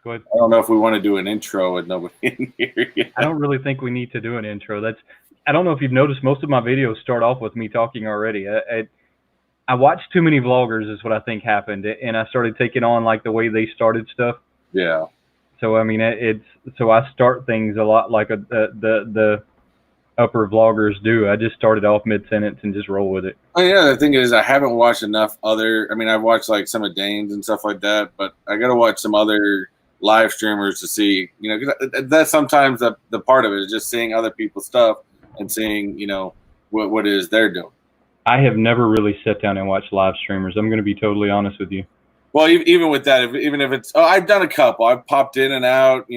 Go ahead. I don't know if we want to do an intro with nobody in here yet. I don't really think we need to do an intro. I don't know if you've noticed, most of my videos start off with me talking already. I watched too many vloggers is what I think happened, and I started taking on like the way they started stuff. Yeah. So I mean, so I start things a lot like the upper vloggers do. I just started off mid sentence and just roll with it. Oh yeah, the thing is, I haven't watched enough other. I mean, I've watched like some of Dane's and stuff like that, but I got to watch some other live streamers to see. You know, 'cause that's sometimes the part of it is just seeing other people's stuff and seeing what it is they're doing. I have never really sat down and watched live streamers. I'm going to be totally honest with you. Well, even with that, even if it's, I've done a couple. I've popped in and out,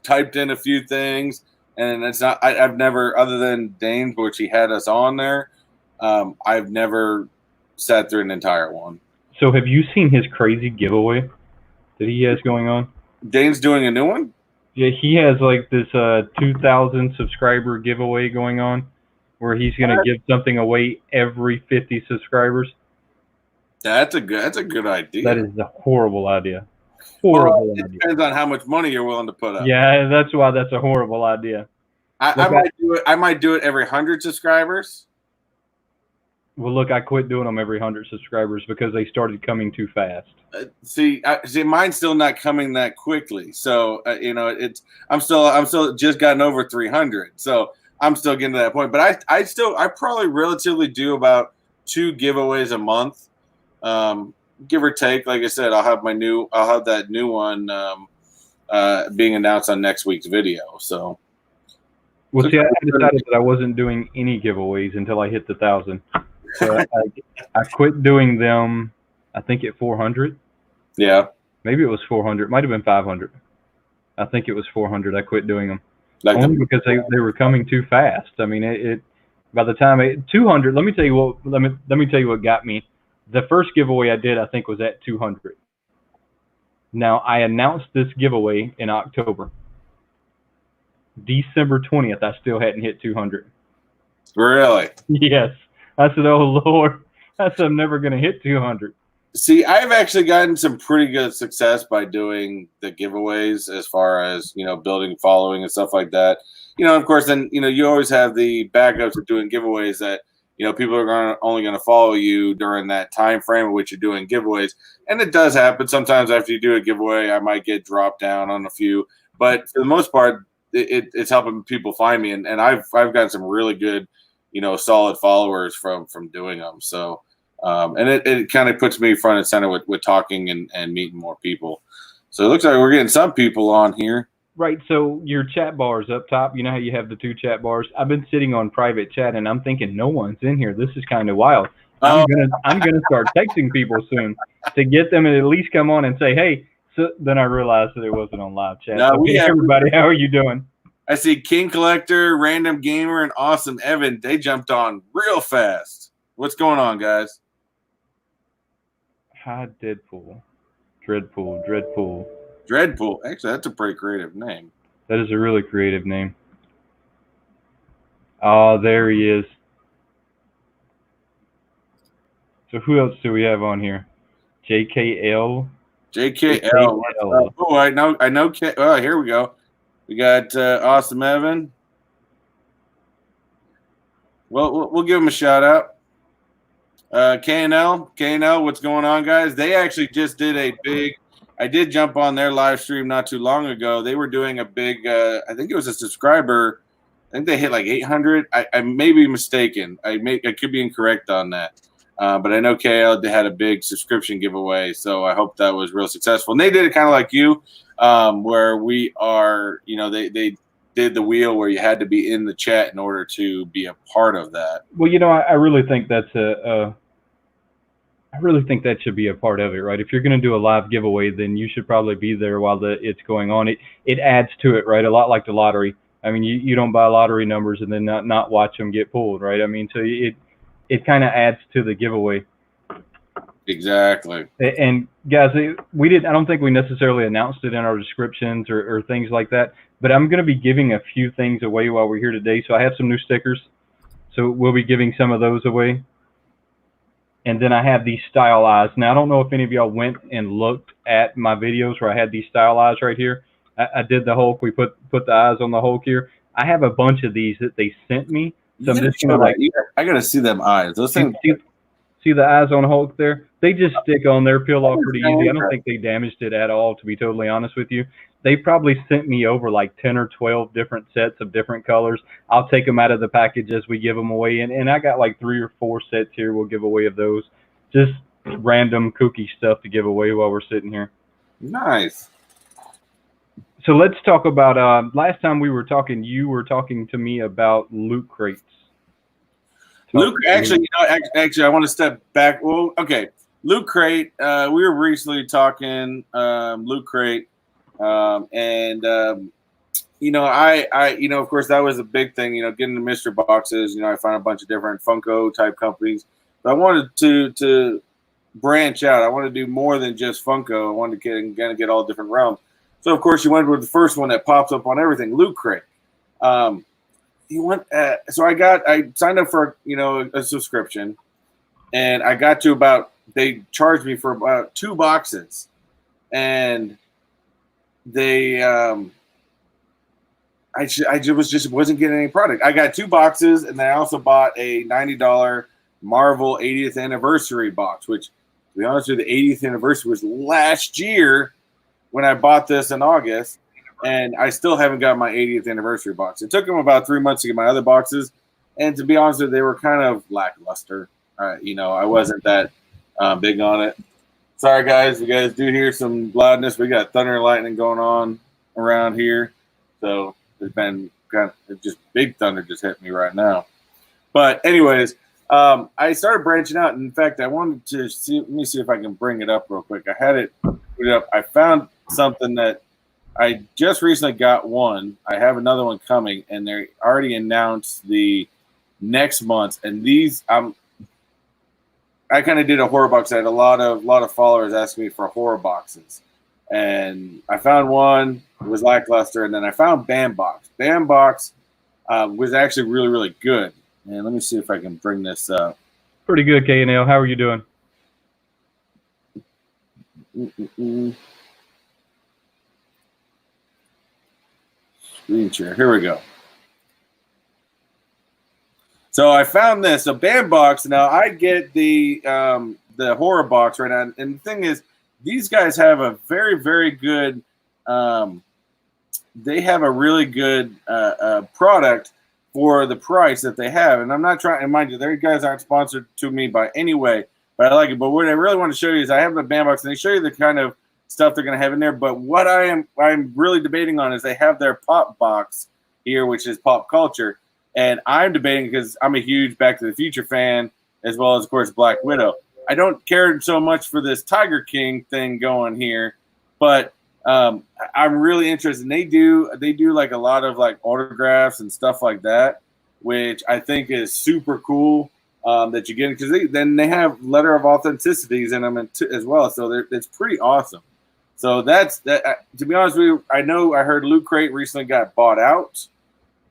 typed in a few things, and it's not. I've never, other than Dane's, which he had us on there. I've never sat through an entire one. So, have you seen his crazy giveaway that he has going on? Dane's doing a new one? Yeah, he has like this 2,000 subscriber giveaway going on, where he's going to give something away every 50 subscribers. That's a good idea. That is a horrible idea. Horrible idea. It depends on how much money you're willing to put up. Yeah, that's why that's a horrible idea. I might do it. I might do it every 100 subscribers. Well, look, I quit doing them every 100 subscribers because they started coming too fast. See, mine's still not coming that quickly. So I'm still just gotten over 300. So I'm still getting to that point. But I probably relatively do about 2 giveaways a month, give or take. Like I said, I'll have that new one being announced on next week's video. So. Well, see, I decided that I wasn't doing any giveaways until I hit the 1,000. So I quit doing them, I think at 400. Yeah. Maybe it was 400. Might have been 500. I think it was 400. I quit doing them. Only because they were coming too fast. I mean, by the time 200, let me tell you what got me. The first giveaway I did, I think, was at 200. Now, I announced this giveaway in October. December 20th, I still hadn't hit 200. Really? Yes. I said, oh, Lord. I said, I'm never going to hit 200. See, I've actually gotten some pretty good success by doing the giveaways as far as, building following and stuff like that. Of course, then, you always have the backups of doing giveaways that, people are only going to follow you during that time frame in which you're doing giveaways. And it does happen. Sometimes after you do a giveaway, I might get dropped down on a few. But for the most part, it's helping people find me. And I've gotten some really good, solid followers from doing them. So, and it kind of puts me front and center with talking and meeting more people. So it looks like we're getting some people on here. Right. So your chat bars up top, you know how you have the 2 chat bars? I've been sitting on private chat and I'm thinking no one's in here. This is kind of wild. I'm gonna start texting people soon to get them to at least come on and say, hey. So then I realized that it wasn't on live chat. No, hey, everybody, how are you doing? I see King Collector, Random Gamer, and Awesome Evan. They jumped on real fast. What's going on, guys? Hi, Deadpool. Dreadpool. Actually, that's a pretty creative name. That is a really creative name. Oh, there he is. So who else do we have on here? JKL. Oh, I know. Oh, here we go. We got Awesome Evan. Well, we'll give him a shout out. KNL, what's going on, guys? They actually just did a big. I did jump on their live stream not too long ago. They were doing a big. I think it was a subscriber. I think they hit like 800. I may be mistaken. I could be incorrect on that. But I know KL they had a big subscription giveaway, so I hope that was real successful. And they did it kind of like you, where we are. They did the wheel where you had to be in the chat in order to be a part of that. Well, I really think that's I really think that should be a part of it, right? If you're going to do a live giveaway, then you should probably be there while it's going on. It adds to it, right? A lot like the lottery. I mean, you don't buy lottery numbers and then not watch them get pulled, right? I mean, so it kind of adds to the giveaway. Exactly. And guys, I don't think we necessarily announced it in our descriptions or things like that, but I'm going to be giving a few things away while we're here today. So I have some new stickers. So we'll be giving some of those away. And then I have these stylized. Now I don't know if any of y'all went and looked at my videos where I had these stylized right here. I did the Hulk. We put the eyes on the Hulk here. I have a bunch of these that they sent me. So I'm just gonna like. I gotta see them eyes. Those things. See the eyes on Hulk there? They just stick on there, peel off pretty easy. I don't think they damaged it at all, to be totally honest with you. They probably sent me over like 10 or 12 different sets of different colors. I'll take them out of the package as we give them away. And I got like 3 or 4 sets here we'll give away of those. Just random kooky stuff to give away while we're sitting here. Nice. So let's talk about, last time we were talking, you were talking to me about loot crates. Luke, actually, I want to step back. Well, okay, Loot Crate. We were recently talking Loot Crate, and of course, that was a big thing. Getting the mystery boxes. I found a bunch of different Funko type companies, but I wanted to branch out. I wanted to do more than just Funko. I wanted to get all different realms. So, of course, you went with the first one that pops up on everything, Loot Crate. So I signed up for a subscription, and I got to they charged me for about 2 boxes, and they I just wasn't getting any product. I got 2 boxes, and then I also bought a $90 Marvel 80th anniversary box, which, to be honest with you, the 80th anniversary was last year when I bought this in August. And I still haven't got my 80th anniversary box. It took them about 3 months to get my other boxes. And to be honest with you, they were kind of lackluster. I wasn't that big on it. Sorry, guys. You guys do hear some loudness. We got thunder and lightning going on around here. So there's been just big thunder just hit me right now. But anyways, I started branching out. In fact, I wanted to see. Let me see if I can bring it up real quick. I had it put up. I found something that I just recently got one. I have another one coming, and they already announced the next month. And these, I kind of did a horror box. I had a lot of followers asking me for horror boxes, and I found one. It was lackluster, and then I found Bambox. Bambox was actually really, really good. And let me see if I can bring this up. Pretty good, K&L. How are you doing? Screen share. Here we go. So I found this, a Bambox. Now I get the horror box right now, and the thing is, these guys have a very, very good. They have a really good product for the price that they have, and I'm not trying. And mind you, their guys aren't sponsored to me by any way, but I like it. But what I really want to show you is I have the Bambox, and they show you the kind of stuff they're going to have in there. But what I'm really debating on is they have their pop box here, which is pop culture. And I'm debating because I'm a huge Back to the Future fan, as well as, of course, Black Widow. I don't care so much for this Tiger King thing going here, but I'm really interested. And they do like a lot of like autographs and stuff like that, which I think is super cool that you get, because then they have letter of authenticities in them as well. So it's pretty awesome. So that's that. To be honest with you, I heard Loot Crate recently got bought out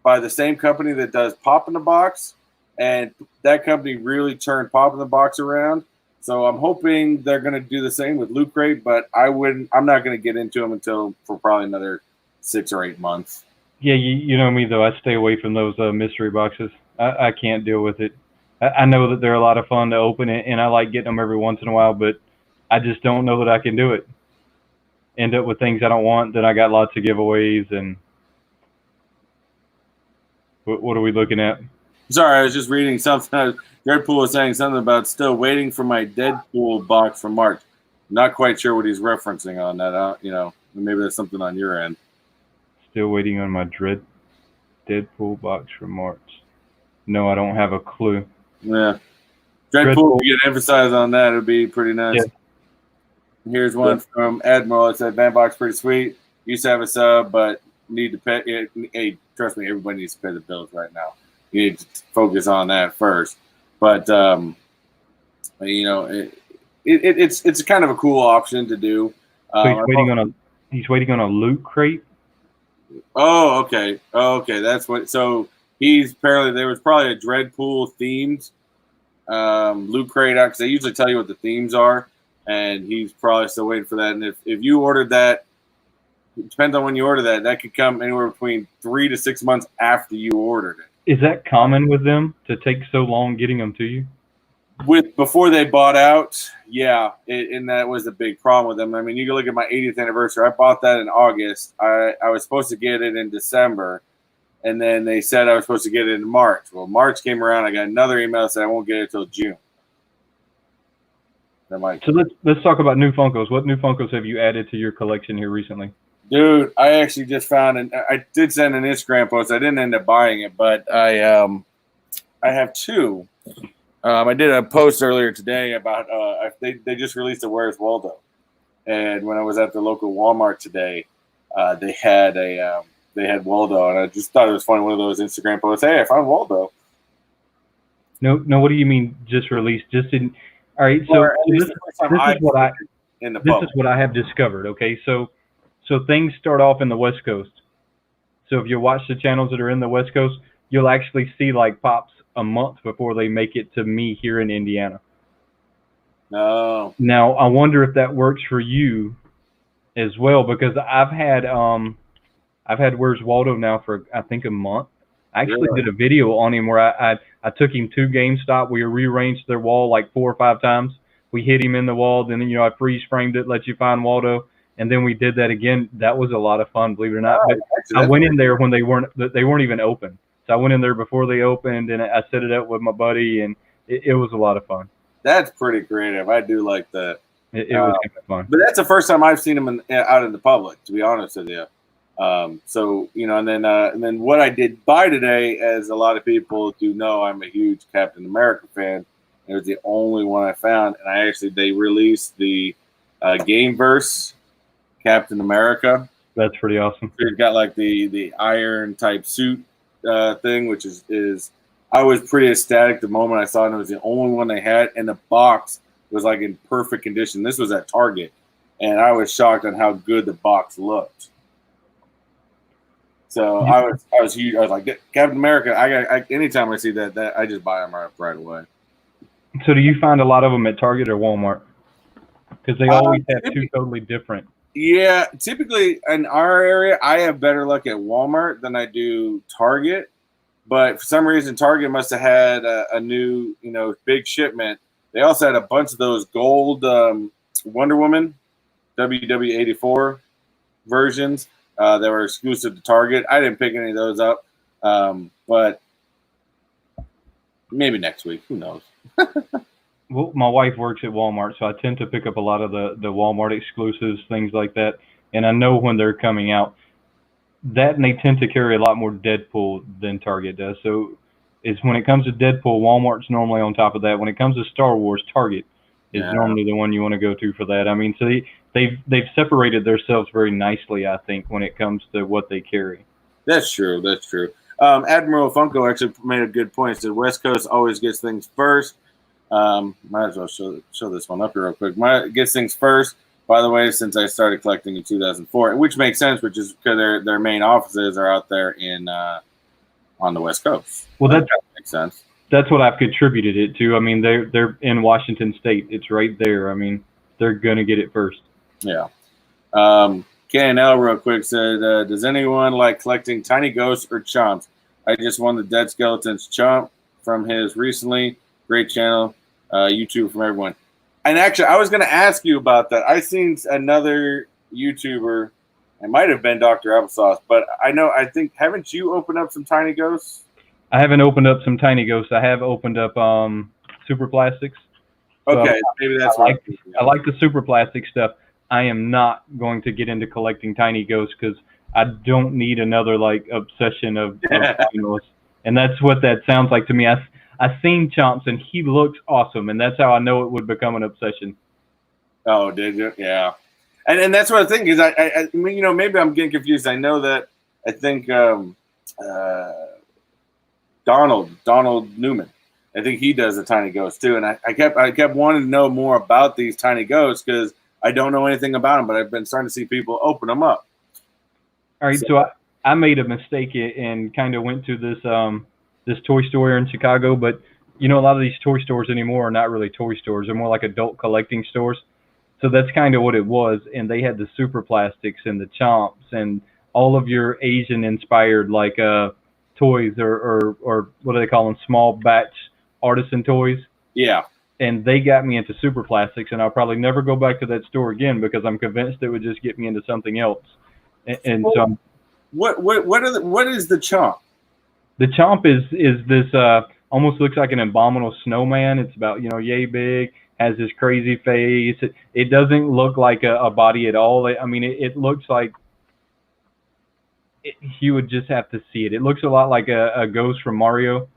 by the same company that does Pop in the Box, and that company really turned Pop in the Box around. So I'm hoping they're going to do the same with Loot Crate, but I'm not going to get into them for probably another 6 or 8 months. Yeah, you know me though. I stay away from those mystery boxes. I can't deal with it. I know that they're a lot of fun to open it, and I like getting them every once in a while, but I just don't know that I can do it. End up with things I don't want. Then I got lots of giveaways. And what are we looking at? Sorry, I was just reading something. Deadpool was saying something about still waiting for my Deadpool box from March. Not quite sure what he's referencing on that. Maybe there's something on your end. Still waiting on my Deadpool box from March. No, I don't have a clue. Yeah. Deadpool, if you could emphasize on that, it would be pretty nice. Yeah. Here's one from Admiral. It said, Bandbox pretty sweet. Used to have a sub, but need to pay. Hey, trust me, everybody needs to pay the bills right now. You need to focus on that first. But it's kind of a cool option to do. So he's waiting on a Loot Crate. Oh, okay. That's what. So he's apparently there was probably a Dreadpool themed Loot Crate out because they usually tell you what the themes are, and he's probably still waiting for that. And if you ordered that, it depends on when you order that. That could come anywhere between 3 to 6 months after you ordered it. Is that common with them to take so long getting them to you? Before they bought out, yeah, and that was a big problem with them. I mean, you can look at my 80th anniversary. I bought that in August. I was supposed to get it in December, and then they said I was supposed to get it in March. Well, March came around. I got another email that said I won't get it until June. So let's talk about new Funkos. What new Funkos have you added to your collection here recently? Dude, I actually just found, and I did send an Instagram post. I didn't end up buying it, but I have two. I did a post earlier today about they just released a Where's Waldo, and when I was at the local Walmart today, they had Waldo, and I just thought it was funny. One of those Instagram posts. Hey, I found Waldo. No. What do you mean just released? Just in. All right. So this is what I have discovered. Okay. So things start off in the West Coast. So if you watch the channels that are in the West Coast, you'll actually see like pops a month before they make it to me here in Indiana. No. Now I wonder if that works for you as well, because I've had Where's Waldo now for I think a month. I actually did a video on him where I took him to GameStop. We rearranged their wall like 4 or 5 times. We hit him in the wall, then I freeze framed it, let you find Waldo, and then we did that again. That was a lot of fun, believe it or not. But I went in there when they weren't even open. So I went in there before they opened, and I set it up with my buddy, and it was a lot of fun. That's pretty creative. I do like that. It was kind of fun. But that's the first time I've seen him out in the public, to be honest with you. So and then what I did buy today, as a lot of people do know, I'm a huge Captain America fan. It was the only one I found, and they released the Gameverse Captain America. That's pretty awesome. It's got like the iron type suit thing, which is I was pretty ecstatic the moment I saw it. It was the only one they had, and the box was like in perfect condition. This was at Target, and I was shocked on how good the box looked. So I was huge. I was like, Captain America. I anytime I see that I just buy them right away. So do you find a lot of them at Target or Walmart? Because they always have two totally different. Yeah, typically in our area, I have better luck at Walmart than I do Target. But for some reason, Target must have had a new, big shipment. They also had a bunch of those gold Wonder Woman WW84 versions that were exclusive to Target. I didn't pick any of those up, but maybe next week. Who knows? Well, my wife works at Walmart, so I tend to pick up a lot of the Walmart exclusives, things like that. And I know when they're coming out. That, and they tend to carry a lot more Deadpool than Target does. So when it comes to Deadpool, Walmart's normally on top of that. When it comes to Star Wars, Target is normally the one you want to go to for that. I mean, so they've separated themselves very nicely, I think, when it comes to what they carry. That's true. That's true. Admiral Funko actually made a good point. Said West Coast always gets things first. Might as well show this one up here real quick. Gets things first. By the way, since I started collecting in 2004, which makes sense, which is because their main offices are out there on the West Coast. Well, that makes sense. That's what I've contributed it to. I mean, they're in Washington State. It's right there. I mean, they're gonna get it first. Yeah. KNL real quick said, does anyone like collecting tiny ghosts or chomps? I just won the Dead Skeletons chomp from his recently. Great channel, YouTube from everyone. And actually, I was going to ask you about that. I seen another YouTuber. It might have been Dr. Applesauce, but I think, haven't you opened up some tiny ghosts? I haven't opened up some tiny ghosts. I have opened up super plastics. Okay, so maybe that's I like the super plastic stuff. I am not going to get into collecting tiny ghosts because I don't need another obsession of dinos. And that's what that sounds like to me. I seen Chomps and he looks awesome, and that's how I know it would become an obsession. Oh, did you? Yeah, and that's what I think is I mean, maybe I'm getting confused. I know that I think Donald Newman, I think he does the tiny ghosts too, and I kept wanting to know more about these tiny ghosts because I don't know anything about them, but I've been starting to see people open them up. All right, so I made a mistake and kind of went to this toy store in Chicago, but you know, a lot of these toy stores anymore are not really toy stores. They're more like adult collecting stores. So that's kind of what it was. And they had the super plastics and the chomps and all of your Asian inspired like toys or what do they call them? Small batch artisan toys. Yeah. And they got me into super plastics, and I'll probably never go back to that store again because I'm convinced it would just get me into something else. And well, so what is the chomp? The chomp is this almost looks like an abominable snowman. It's about, you know, yay big, has this crazy face. It doesn't look like a body at all. I mean, it looks like you would just have to see it. It looks a lot like a ghost from Mario.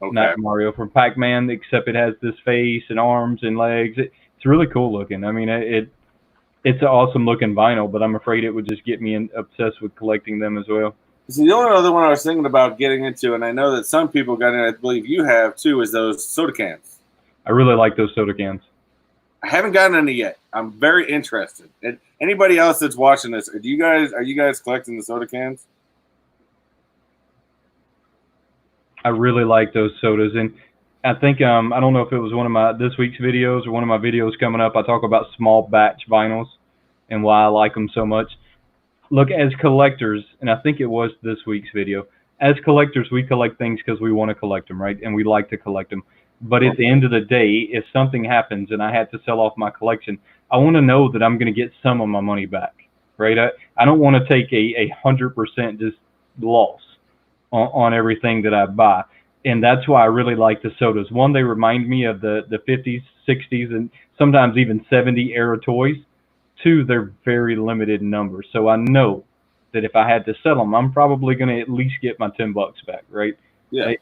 Okay. Not Mario, from Pac-Man, except it has this face and arms and legs. It's really cool looking. I mean, it's an awesome looking vinyl, but I'm afraid it would just get me obsessed with collecting them as well. So the only other one I was thinking about getting into, and I know that some people got in, I believe you have too, is those soda cans. I really like those soda cans. I haven't gotten any yet. I'm very interested. And anybody else that's watching this, are you guys collecting the soda cans? I really like those sodas, and I think I don't know if it was one of my this week's videos or one of my videos coming up. I talk about small batch vinyls and why I like them so much. Look, as collectors, and I think it was this week's video. As collectors, we collect things because we want to collect them, right? And we like to collect them. But at the end of the day, if something happens and I had to sell off my collection, I want to know that I'm going to get some of my money back, right? I don't want to take a 100% just loss on everything that I buy. And that's why I really like the sodas. One, they remind me of the 50s, 60s, and sometimes even 70 era toys. Two, they're very limited in numbers. So I know that if I had to sell them, I'm probably going to at least get my $10 back, right? Yeah.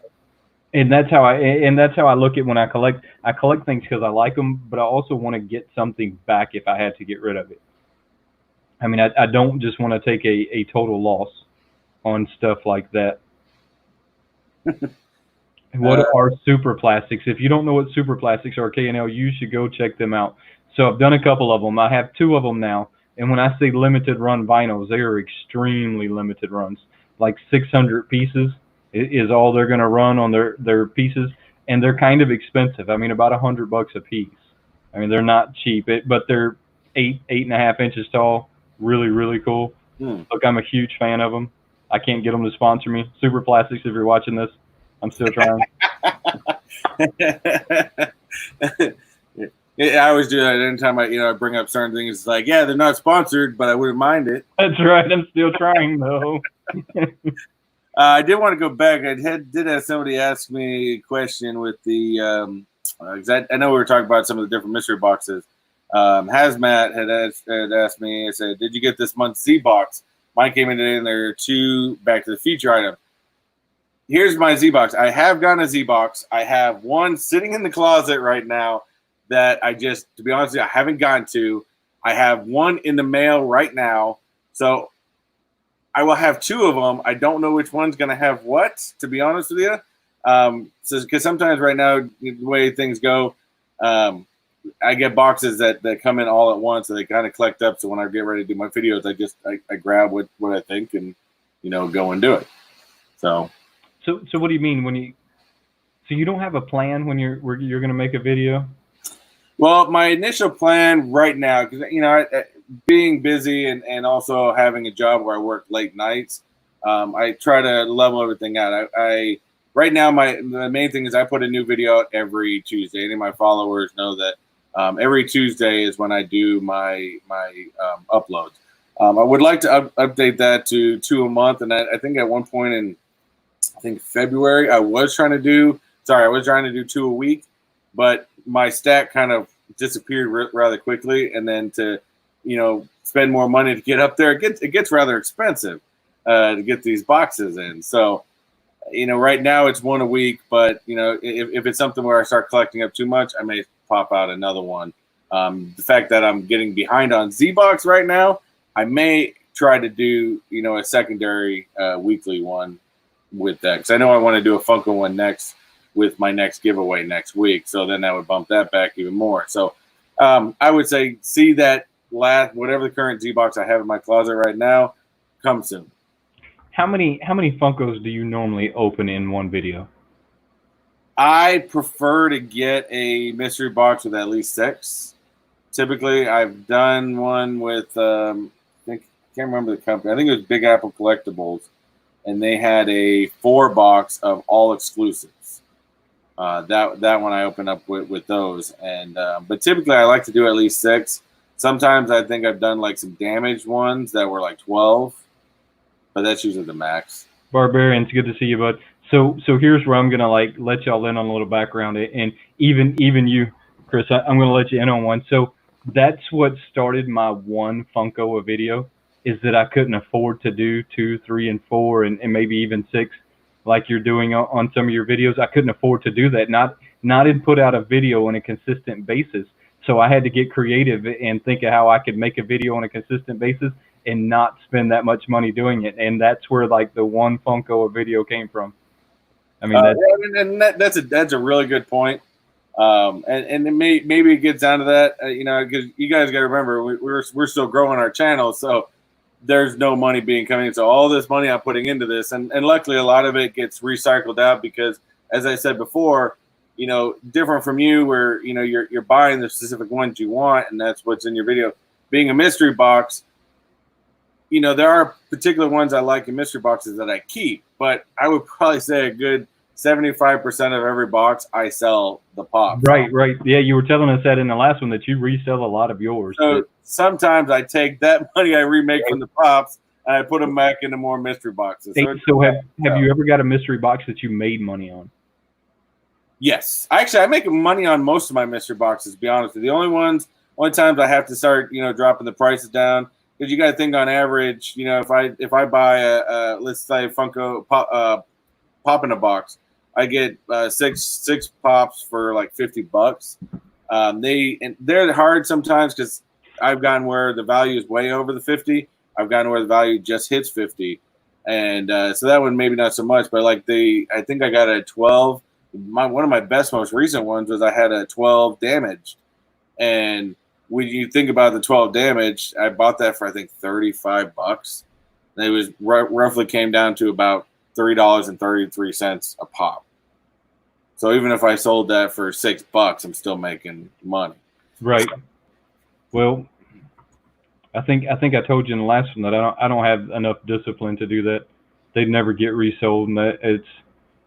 And that's how I look at when I collect. I collect things because I like them, but I also want to get something back if I had to get rid of it. I mean, I don't just want to take a total loss on stuff like that. What are super plastics? If you don't know what super plastics are, KNL, you should go check them out. So I've done a couple of them. I have 2 of them now. And when I say limited run vinyls, they are extremely limited runs. Like 600 pieces is all they're going to run on their pieces. And they're kind of expensive. I mean, about $100 a piece. I mean, they're not cheap, but they're 8.5 inches tall. Really, really cool. Look, I'm a huge fan of them. I can't get them to sponsor me. Super Plastics, if you're watching this, I'm still trying. Yeah, I always do that. Anytime I bring up certain things, it's like, yeah, they're not sponsored, but I wouldn't mind it. That's right. I'm still trying, though. I did want to go back. I did have somebody ask me a question with the I know we were talking about some of the different mystery boxes. Hazmat had asked me, I said, did you get this month's Z box? Mine came in today, and there are 2 Back to the Future items. Here's my Z box. I have gotten a Z box. I have one sitting in the closet right now that to be honest with you, I haven't gotten to. I have one in the mail right now. So I will have 2 of them. I don't know which one's going to have what, to be honest with you. Because sometimes right now, the way things go, I get boxes that come in all at once, and they kind of collect up. So when I get ready to do my videos, I grab what I think and, go and do it. So what do you mean so you don't have a plan when you're going to make a video? Well, my initial plan right now, because being busy and also having a job where I work late nights, I try to level everything out. I right now the main thing is I put a new video out every Tuesday. Any of my followers know that every Tuesday is when I do my uploads. I would like to update that to 2 a month, and I think at one point in February I was trying to do 2 a week, but my stack kind of disappeared rather quickly, and then to spend more money to get up there, it gets rather expensive to get these boxes in. So right now it's 1 a week, but if it's something where I start collecting up too much, I may pop out another one. The fact that I'm getting behind on Z-Box right now, I may try to do a secondary weekly one with that, because I know I want to do a Funko one next with my next giveaway next week. So then that would bump that back even more. So I would say see that whatever the current Z-Box I have in my closet right now, come soon. How many Funkos do you normally open in one video? I prefer to get a mystery box with at least 6. Typically, I've done one with I can't remember the company. I think it was Big Apple Collectibles, and they had a 4 box of all exclusives. That one I opened up with those, and but typically I like to do at least 6. Sometimes I think I've done like some damaged ones that were like 12, but that's usually the max. Barbarians, good to see you, bud. So here's where I'm gonna like let y'all in on a little background, and even you, Chris, I'm gonna let you in on one. So that's what started my one Funko a video, is that I couldn't afford to do 2, 3, and 4, and maybe even 6, like you're doing on some of your videos. I couldn't afford to do that. Not and put out a video on a consistent basis. So I had to get creative and think of how I could make a video on a consistent basis and not spend that much money doing it. And that's where like the one Funko video came from. I mean, that's a really good point. And it maybe it gets down to that, because you guys got to remember we're still growing our channel, so there's no money being coming in. So all this money I'm putting into this, and luckily a lot of it gets recycled out because, as I said before, different from you, where you're buying the specific ones you want, and that's what's in your video. Being a mystery box, there are particular ones I like in mystery boxes that I keep, but I would probably say a good 75% of every box I sell the pops. Right. Yeah, you were telling us that in the last one that you resell a lot of yours. So sometimes I take that money I remake from the pops and I put them back into more mystery boxes. So have you ever got a mystery box that you made money on? Yes. Actually, I make money on most of my mystery boxes, to be honest with you. The only times I have to start, dropping the prices down, because you got to think on average, if I buy a let's say Funko pop in a box, I get six pops for like $50. They're hard sometimes because I've gotten where the value is way over the 50. I've gotten where the value just hits 50, and so that one maybe not so much. But like I think I got a 12. One of my most recent ones was I had a 12 damaged, and when you think about the 12 damage, I bought that for I think $35. And it was roughly came down to about $3.33 a pop. So even if I sold that for $6, I'm still making money. Right. Well, I think I told you in the last one that I don't have enough discipline to do that. They'd never get resold, and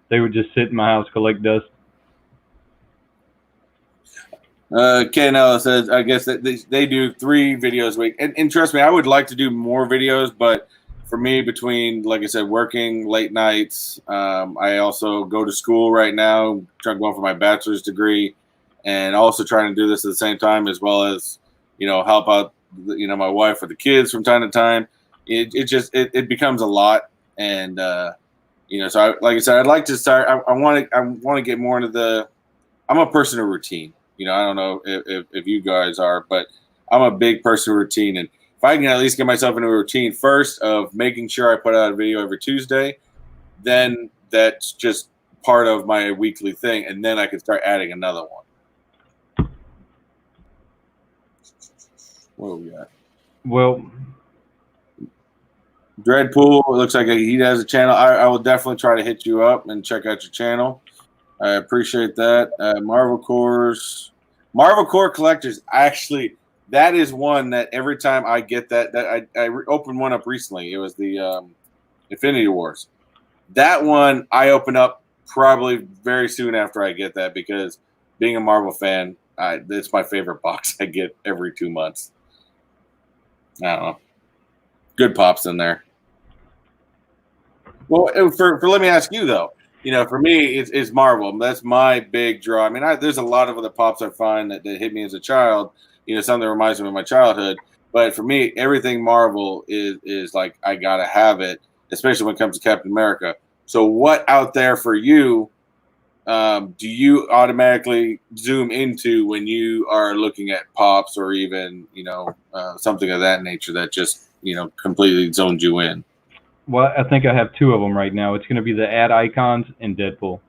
they would just sit in my house, collect dust. KNL says, I guess that they do 3 videos a week. And trust me, I would like to do more videos, but for me, between, like I said, working late nights, I also go to school right now, trying to go for my bachelor's degree, and also trying to do this at the same time, as well as, help out, my wife with the kids from time to time. It becomes a lot. And, so like I said, I'd like to start, I want to get more into I'm a person of routine. I don't know if you guys are, but I'm a big person of routine. And if I can at least get myself into a routine first of making sure I put out a video every Tuesday, then that's just part of my weekly thing. And then I can start adding another one. What do we got? Well, Dreadpool, it looks like he has a channel. I will definitely try to hit you up and check out your channel. I appreciate that. Marvel Core Collectors. Actually, that is one that every time I get that I opened one up recently. It was the Infinity Wars. That one I open up probably very soon after I get that, because being a Marvel fan, it's my favorite box I get every 2 months. I don't know. Good pops in there. Well, let me ask you though. For me, it's Marvel. That's my big draw. I mean, there's a lot of other pops I find that hit me as a child. Something that reminds me of my childhood. But for me, everything Marvel is like I gotta have it, especially when it comes to Captain America. So, what out there for you? Do you automatically zoom into when you are looking at pops, or even something of that nature that just completely zones you in? Well, I think I have 2 of them right now. It's going to be the ad icons and Deadpool.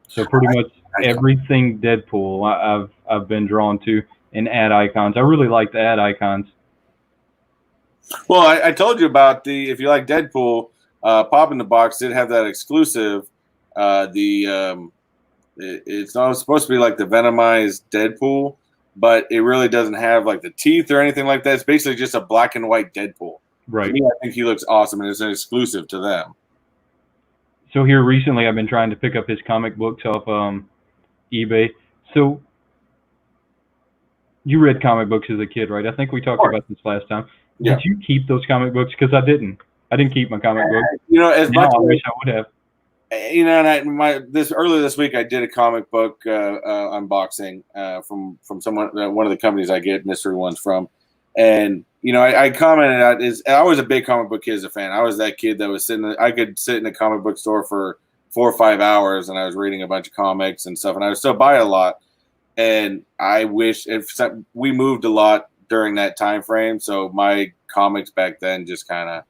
So pretty much everything Deadpool I've been drawn to in ad icons. I really like the ad icons. Well, I told you about if you like Deadpool, Pop in the Box did have that exclusive, the it's not supposed to be like the Venomized Deadpool, but it really doesn't have like the teeth or anything like that. It's basically just a black and white Deadpool. Right. To me, I think he looks awesome, and it's an exclusive to them. So here recently, I've been trying to pick up his comic books off eBay. So you read comic books as a kid, right? I think we talked about this last time. Yeah. Did you keep those comic books? Because I didn't. I didn't keep my comic books. As much I wish I would have. And earlier this week I did a comic book unboxing from someone, one of the companies I get mystery ones from, and I commented on I was a big comic book kid as a fan. I was that kid that was I could sit in a comic book store for 4 or 5 hours and I was reading a bunch of comics and stuff, and I would still buy a lot. And I wish we moved a lot during that time frame, so my comics back then just kind of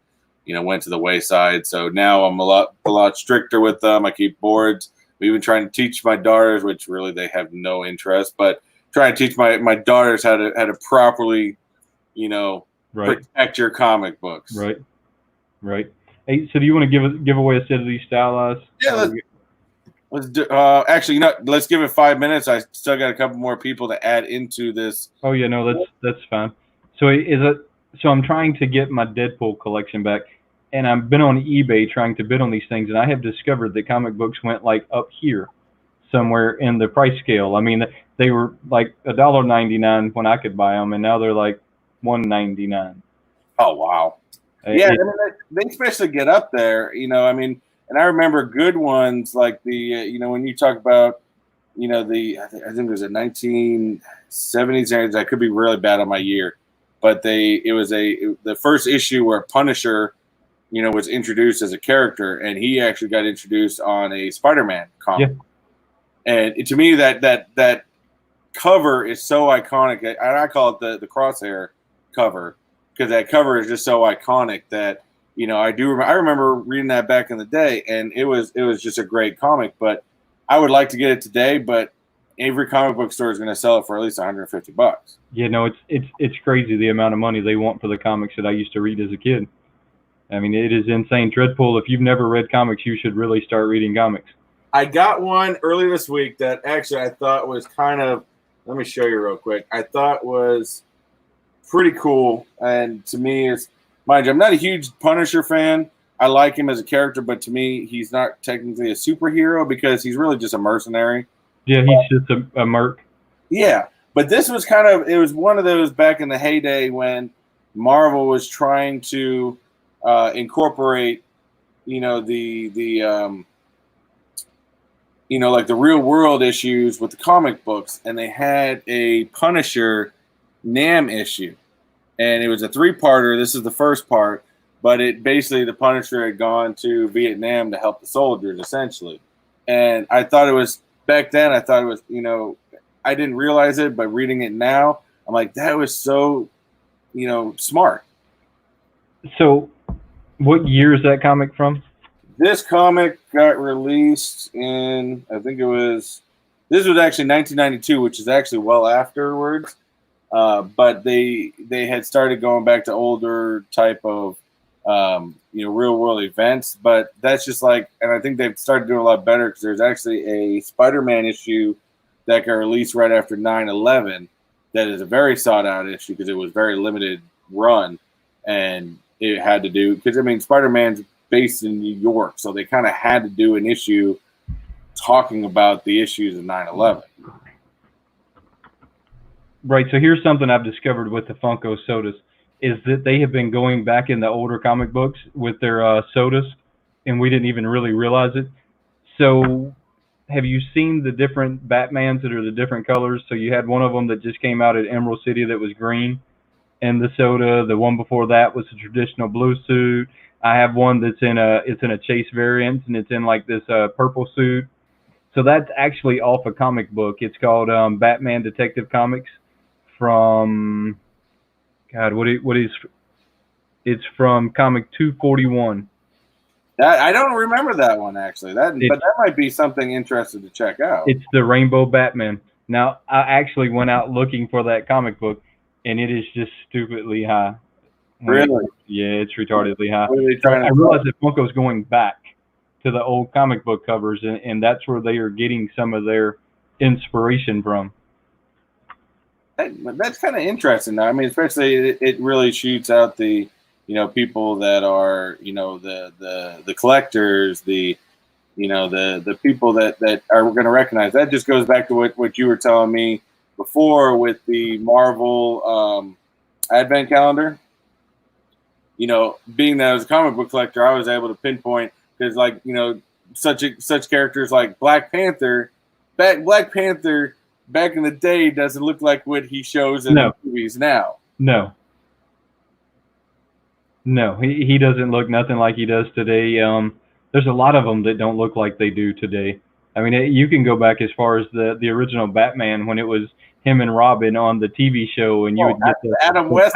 went to the wayside. So now I'm a lot stricter with them. I keep boards. I'm even trying to teach my daughters, which really they have no interest, but trying to teach my daughters how to properly, protect your comic books. Right. Hey, so do you want to give away a set of these stylized? Yeah, let's do. Actually, let's give it 5 minutes. I still got a couple more people to add into this. Oh yeah, no, that's fine. So So I'm trying to get my Deadpool collection back, and I've been on eBay trying to bid on these things, and I have discovered that comic books went like up here somewhere in the price scale. I mean, they were like $1.99 when I could buy them, and now they're like $1.99. Oh wow! Yeah, they especially get up there. And I remember good ones like the when you talk about I think it was a 1970s. I could be really bad on my year. But the first issue where Punisher, was introduced as a character, and he actually got introduced on a Spider-Man comic. Yeah. And to me, that cover is so iconic. I call it the crosshair cover, because that cover is just so iconic that I remember reading that back in the day, and it was just a great comic. But I would like to get it today, but every comic book store is going to sell it for at least $150. Yeah, no, it's crazy the amount of money they want for the comics that I used to read as a kid. I mean, it is insane. Dreadpool, if you've never read comics, you should really start reading comics. I got one earlier this week that actually I thought was kind of, let me show you real quick. I thought was pretty cool, and to me is, mind you, I'm not a huge Punisher fan. I like him as a character, but to me, he's not technically a superhero because he's really just a mercenary. Yeah, he's just a merc. Yeah, but this was it was one of those back in the heyday when Marvel was trying to incorporate, like the real world issues with the comic books, and they had a Punisher Nam issue, and it was a 3-parter. This is the first part, but it basically the Punisher had gone to Vietnam to help the soldiers essentially, and I thought it was. Back then, I thought it was, I didn't realize it, but reading it now, I'm like, that was so, smart. So, what year is that comic from? This comic got released in, I think this was actually 1992, which is actually well afterwards. But they had started going back to older type of, real world events, but that's just and I think they've started doing a lot better because there's actually a Spider-Man issue that got released right after 9/11 that is a very sought out issue because it was very limited run, and it had to do because Spider-Man's based in New York, so they kind of had to do an issue talking about the issues of 9/11. Right. So here's something I've discovered with the Funko sodas. Is that they have been going back in the older comic books with their sodas, and we didn't even really realize it. So have you seen the different Batmans that are the different colors? So you had one of them that just came out at Emerald City that was green in the soda. The one before that was a traditional blue suit. I have one that's in a chase variant, and it's in like this purple suit. So that's actually off a comic book. It's called Batman Detective Comics from... God, it's from comic 241. I don't remember that one actually. But that might be something interesting to check out. It's the Rainbow Batman. Now, I actually went out looking for that comic book, and it is just stupidly high. Really? Yeah, it's retardedly high. I realized that Funko's going back to the old comic book covers, and that's where they are getting some of their inspiration from. That's kind of interesting. I mean, especially it really shoots out the, people that are, the collectors, the people that are going to recognize. That just goes back to what you were telling me before with the Marvel Advent calendar. Being that I was a comic book collector, I was able to pinpoint because, like, such characters like Black Panther. Black Panther back in the day doesn't look like what he shows in the movies now. No, he doesn't look nothing like he does today. There's a lot of them that don't look like they do today. I mean, you can go back as far as the original Batman when it was him and Robin on the TV show, and you would get the Adam West,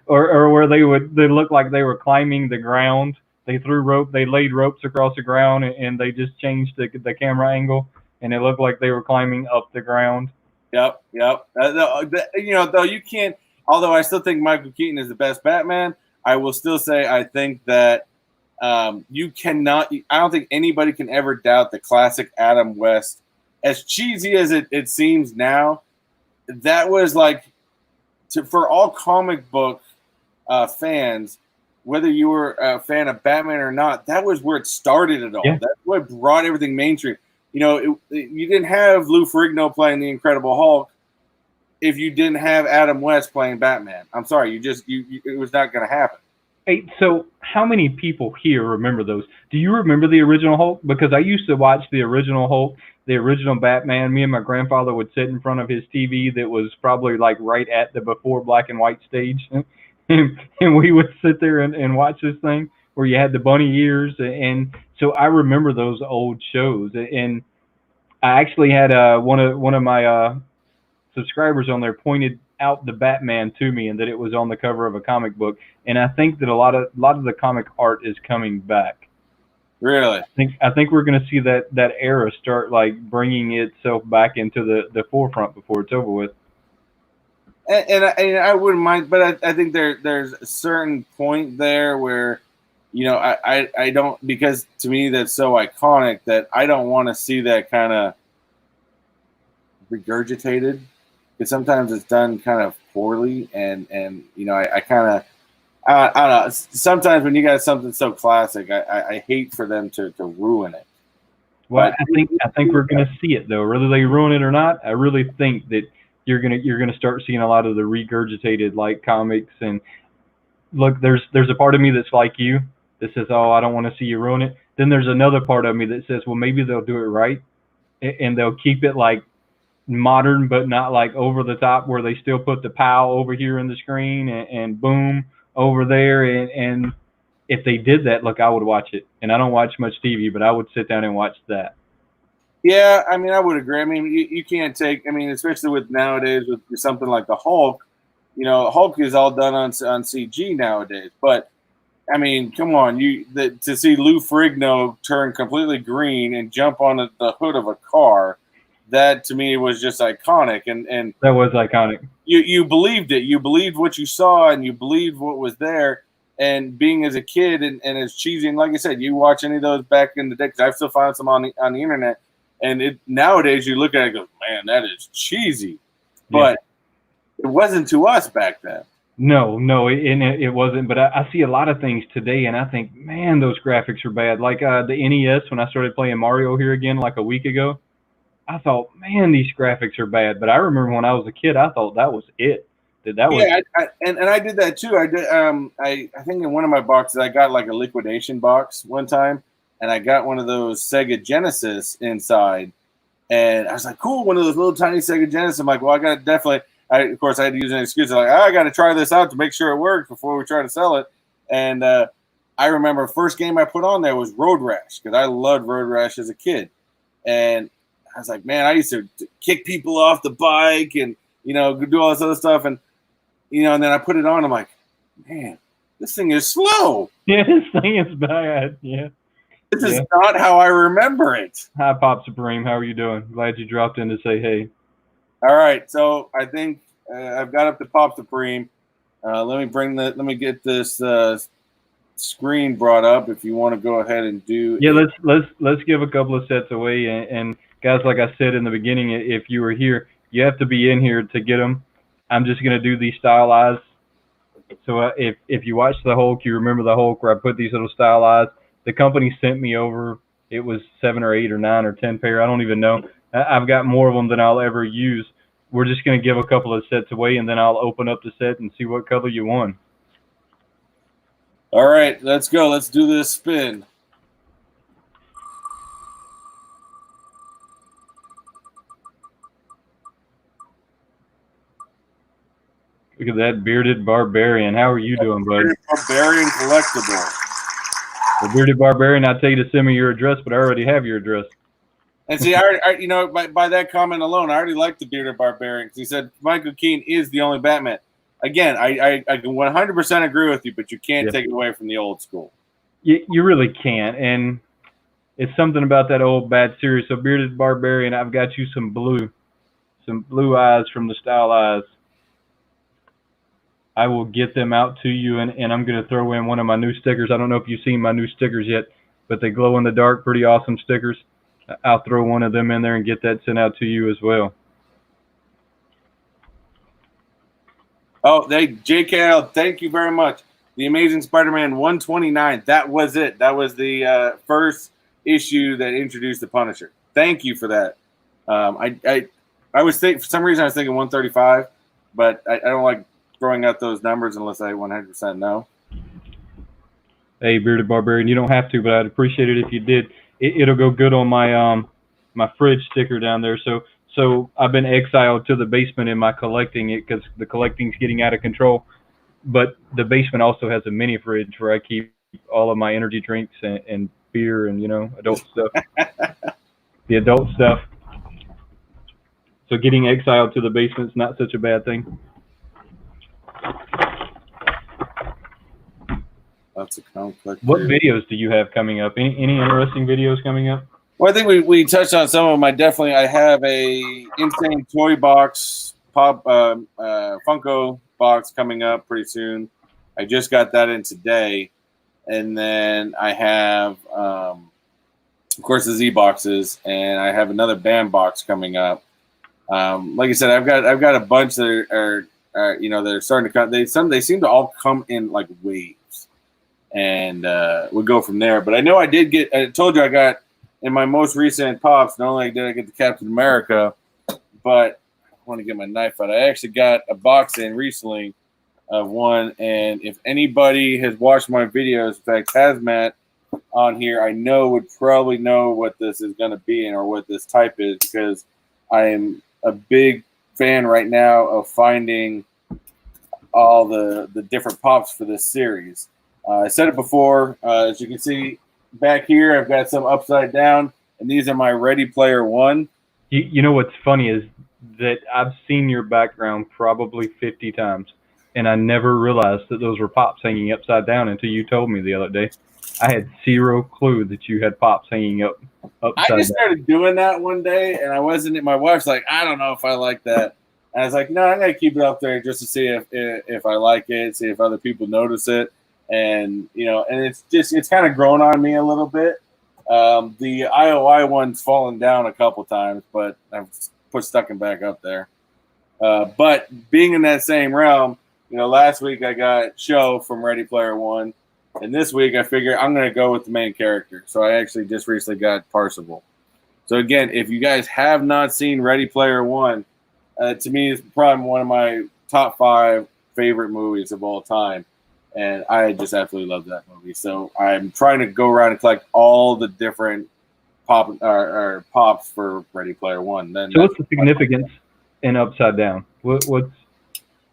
or where they look like they were climbing the ground. They laid ropes across the ground, and they just changed the camera angle, and it looked like they were climbing up the ground. Yep. Though you can't. Although I still think Michael Keaton is the best Batman, I will still say I think that you cannot. I don't think anybody can ever doubt the classic Adam West. As cheesy as it seems now, that was like for all comic book fans, whether you were a fan of Batman or not, that was where it started it all. Yeah. That's what brought everything mainstream. You didn't have Lou Ferrigno playing the Incredible Hulk if you didn't have Adam West playing Batman. I'm sorry, it was not going to happen. Hey, so how many people here remember those? Do you remember the original Hulk? Because I used to watch the original Hulk, the original Batman. Me and my grandfather would sit in front of his TV that was probably like right at the before black and white stage. And we would sit there and watch this thing where you had the bunny ears. And so I remember those old shows. And I actually had one of my subscribers on there pointed out the Batman to me and that it was on the cover of a comic book. And I think that a lot of the comic art is coming back. Really? I think we're going to see that era start like bringing itself back into the forefront before it's over with. And I wouldn't mind, but I think there's a certain point there where, I don't, because to me that's so iconic that I don't want to see that kind of regurgitated. Because sometimes it's done kind of poorly, and I kind of I don't know. Sometimes when you got something so classic, I hate for them to ruin it. Well, I think we're going to see it though, whether they ruin it or not. I really think that you're gonna start seeing a lot of the regurgitated like comics. And look, there's a part of me that's like you that says, oh, I don't want to see you ruin it. Then there's another part of me that says, well, maybe they'll do it right, and they'll keep it like modern, but not like over the top, where they still put the pow over here in the screen and boom over there. And if they did that, look, I would watch it. And I don't watch much TV, but I would sit down and watch that. Yeah, I mean, I would agree. I mean, you can't take, I mean, especially with nowadays with something like the Hulk, Hulk is all done on CG nowadays. But I mean, come on, to see Lou Ferrigno turn completely green and jump on the hood of a car, that to me was just iconic. And that was iconic. You believed it. You believed what you saw, and you believed what was there. And being as a kid and as cheesy, and like I said, you watch any of those back in the day, because I've still found some on the internet. And nowadays you look at it and go, man, that is cheesy. But it wasn't to us back then. No, it wasn't. But I see a lot of things today, and I think, man, those graphics are bad. Like the NES, when I started playing Mario here again like a week ago, I thought, man, these graphics are bad. But I remember when I was a kid, I thought that was it. And I did that too. I did. I think in one of my boxes, I got like a liquidation box one time. And I got one of those Sega Genesis inside. And I was like, cool, one of those little tiny Sega Genesis. I'm like, well, I got to definitely – of course, I had to use an excuse. I'm like, I got to try this out to make sure it works before we try to sell it. And I remember first game I put on there was Road Rash, because I loved Road Rash as a kid. And I was like, man, I used to kick people off the bike and, do all this other stuff. And, and then I put it on. I'm like, man, this thing is slow. Yeah, this thing is bad. Yeah. This is not how I remember it. Hi, Pop Supreme. How are you doing? Glad you dropped in to say hey. All right, so I think I've got up to Pop Supreme. Let me get this screen brought up. If you want to go ahead and do, yeah, let's give a couple of sets away. And guys, like I said in the beginning, if you were here, you have to be in here to get them. I'm just gonna do these stylized. So if you watch the Hulk, you remember the Hulk where I put these little stylized. The company sent me over. It was 7 or 8 or 9 or 10 pair. I don't even know. I've got more of them than I'll ever use. We're just gonna give a couple of sets away, and then I'll open up the set and see what color you want. All right, let's go. Let's do this spin. Look at that bearded barbarian. How are you doing, buddy? Bearded barbarian collectible. The bearded barbarian. I'll tell you to send me your address, but I already have your address. And see, you know, by that comment alone, I already like the bearded barbarian because he said Michael Keaton is the only Batman. Again, I 100% agree with you, but you can't take it away from the old school. You really can't, and it's something about that old bad series. So bearded barbarian, I've got you some blue eyes from the style eyes. I will get them out to you, and I'm going to throw in one of my new stickers. I don't know if you've seen my new stickers yet, but they glow in the dark, pretty awesome stickers. I'll throw one of them in there and get that sent out to you as well. Oh, JKL, thank you very much. The Amazing Spider-Man 129. That was it. That was the first issue that introduced the Punisher. Thank you for that. I was for some reason I was thinking 135, but I don't like throwing out those numbers unless I 100% know. Hey, bearded barbarian, you don't have to, but I'd appreciate it if you did. It'll go good on my my fridge sticker down there. So I've been exiled to the basement in my collecting it because the collecting's getting out of control. But the basement also has a mini fridge where I keep all of my energy drinks and beer and, you know, adult stuff. The adult stuff. So getting exiled to the basement's not such a bad thing. That's a complex. What videos do you have coming up? Any interesting videos coming up? Well, I think we touched on some of them. I have a insane toy box Funko box coming up pretty soon. I just got that in today, and then I have, of course, the Z boxes, and I have another band box coming up. Like I said, I've got a bunch that are you know, they're starting to come. They seem to all come in like waves, and we'll go from there. But I know I did get. I told you I got. In my most recent pops, not only did I get the Captain America, but I want to get my knife out. I actually got a box in recently of one, and if anybody has watched my videos, in fact, Hazmat on here, I know would probably know what this is going to be or what this type is, because I am a big fan right now of finding all the different pops for this series. I said it before, as you can see, back here, I've got some upside down, and these are my Ready Player One. You know what's funny is that I've seen your background probably 50 times, and I never realized that those were pops hanging upside down until you told me the other day. I had zero clue that you had pops hanging upside I just started doing that one day, and I wasn't. My wife's like, I don't know if I like that. And I was like, no, I'm gonna keep it up there just to see if I like it, see if other people notice it. And, you know, and it's kind of grown on me a little bit. The IOI one's fallen down a couple times, but I've stuck them back up there. But being in that same realm, you know, last week I got Show from Ready Player One, and this week I figure I'm going to go with the main character. So I actually just recently got Parsival. So again, if you guys have not seen Ready Player One, to me it's probably one of my top 5 favorite movies of all time. And I just absolutely love that movie. So I'm trying to go around and collect all the different pops for Ready Player One. Then so what's the significance in upside down? What's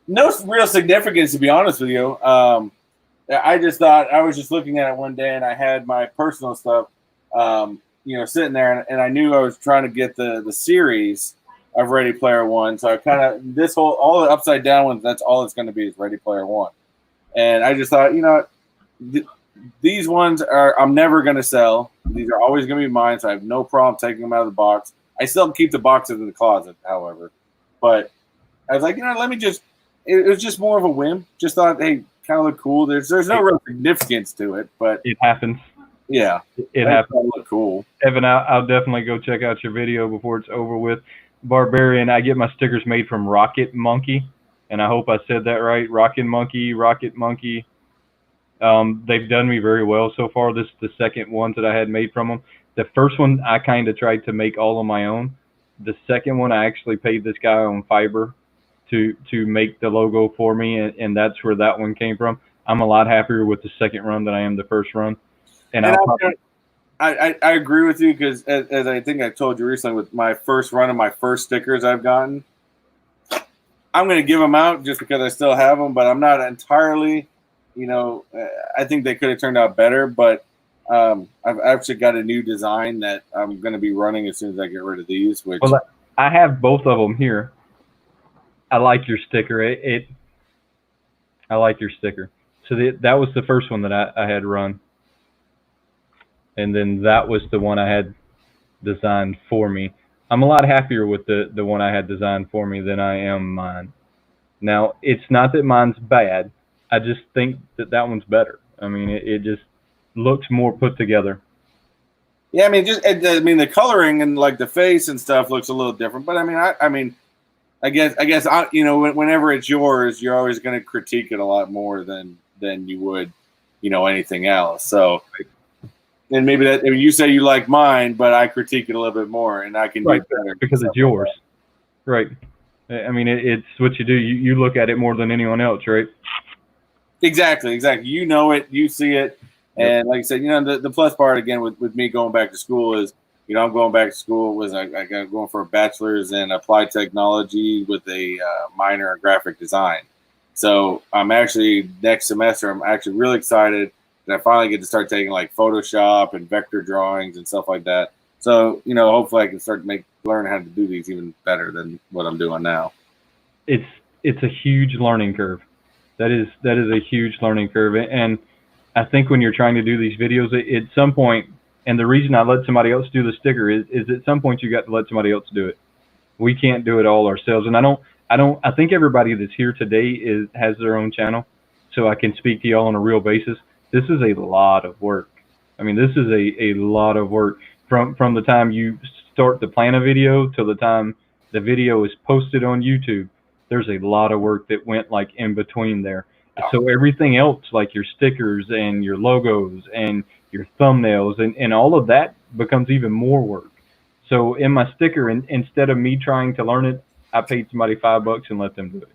no real significance, to be honest with you. I just thought I was just looking at it one day, and I had my personal stuff, you know, sitting there, and I knew I was trying to get the series of Ready Player One. So I kind of all the upside down ones. That's all it's going to be is Ready Player One. And I just thought, you know, these ones I'm never going to sell. These are always going to be mine, so I have no problem taking them out of the box. I still keep the boxes in the closet, however. But I was like, you know, let me just – it was just more of a whim. Just thought, hey, kind of look cool. There's no real significance to it, but it happens. Yeah, it happens. Look cool. Evan, I'll definitely go check out your video before it's over with. Barbarian, I get my stickers made from Rocket Monkey, and I hope I said that right. Rocket Monkey. They've done me very well so far. This is the second one that I had made from them. The first one I kind of tried to make all on my own. The second one I actually paid this guy on Fiverr to make the logo for me, and that's where that one came from. I'm a lot happier with the second run than I am the first run. And I agree with you because as I think I told you recently, with my first run of my first stickers I've gotten, I'm going to give them out just because I still have them, but I'm not entirely, I think they could have turned out better, but I've actually got a new design that I'm going to be running as soon as I get rid of these. Well, I have both of them here. I like your sticker. I like your sticker. So that was the first one that I had run. And then that was the one I had designed for me. I'm a lot happier with the one I had designed for me than I am mine. Now, it's not that mine's bad. I just think that one's better. I mean, it just looks more put together. Yeah, I mean, the coloring and like the face and stuff looks a little different. But I guess whenever it's yours, you're always going to critique it a lot more than you would, anything else. So, and maybe you say you like mine, but I critique it a little bit more, and I can do better because it's yours, right? I mean, it's what you do. You look at it more than anyone else, right? Exactly. You know it, you see it, and like I said, the plus part again with me going back to school is, I'm going back to school I got going for a bachelor's in applied technology with a minor in graphic design. So I'm actually next semester, I'm actually really excited that I finally get to start taking like Photoshop and vector drawings and stuff like that. So, hopefully I can start to learn how to do these even better than what I'm doing now. It's a huge learning curve. That is a huge learning curve. And I think when you're trying to do these videos, at some point, and the reason I let somebody else do the sticker is at some point you got to let somebody else do it. We can't do it all ourselves. And I think everybody that's here today has their own channel, so I can speak to y'all on a real basis. This is a lot of work. I mean, this is a lot of work from the time you start to plan a video to the time the video is posted on YouTube. There's a lot of work that went like in between there. So everything else, like your stickers and your logos and your thumbnails and all of that becomes even more work. So in my sticker, instead of me trying to learn it, I paid somebody $5 and let them do it.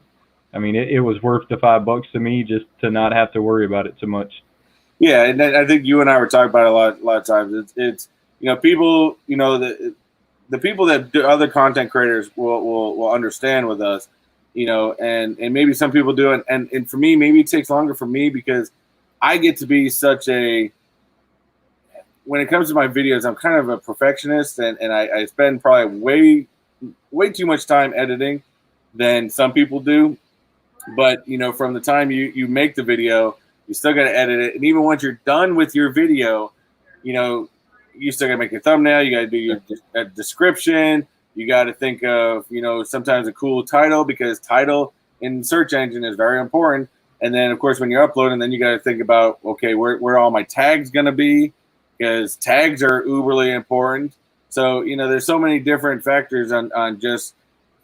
I mean, it was worth the $5 to me just to not have to worry about it so much. Yeah, and I think you and I were talking about it a lot of times. It's people, the people that do other content creators will understand with us, and maybe some people do it. And for me, maybe it takes longer for me because I get to be when it comes to my videos, I'm kind of a perfectionist and I spend probably way too much time editing than some people do. But, from the time you make the video, you still got to edit it. And even once you're done with your video, you still got to make your thumbnail. You got to do your description. You got to think of, sometimes a cool title because title in search engine is very important. And then, of course, when you're uploading, then you got to think about, okay, where all my tags going to be because tags are uberly important. So, there's so many different factors on just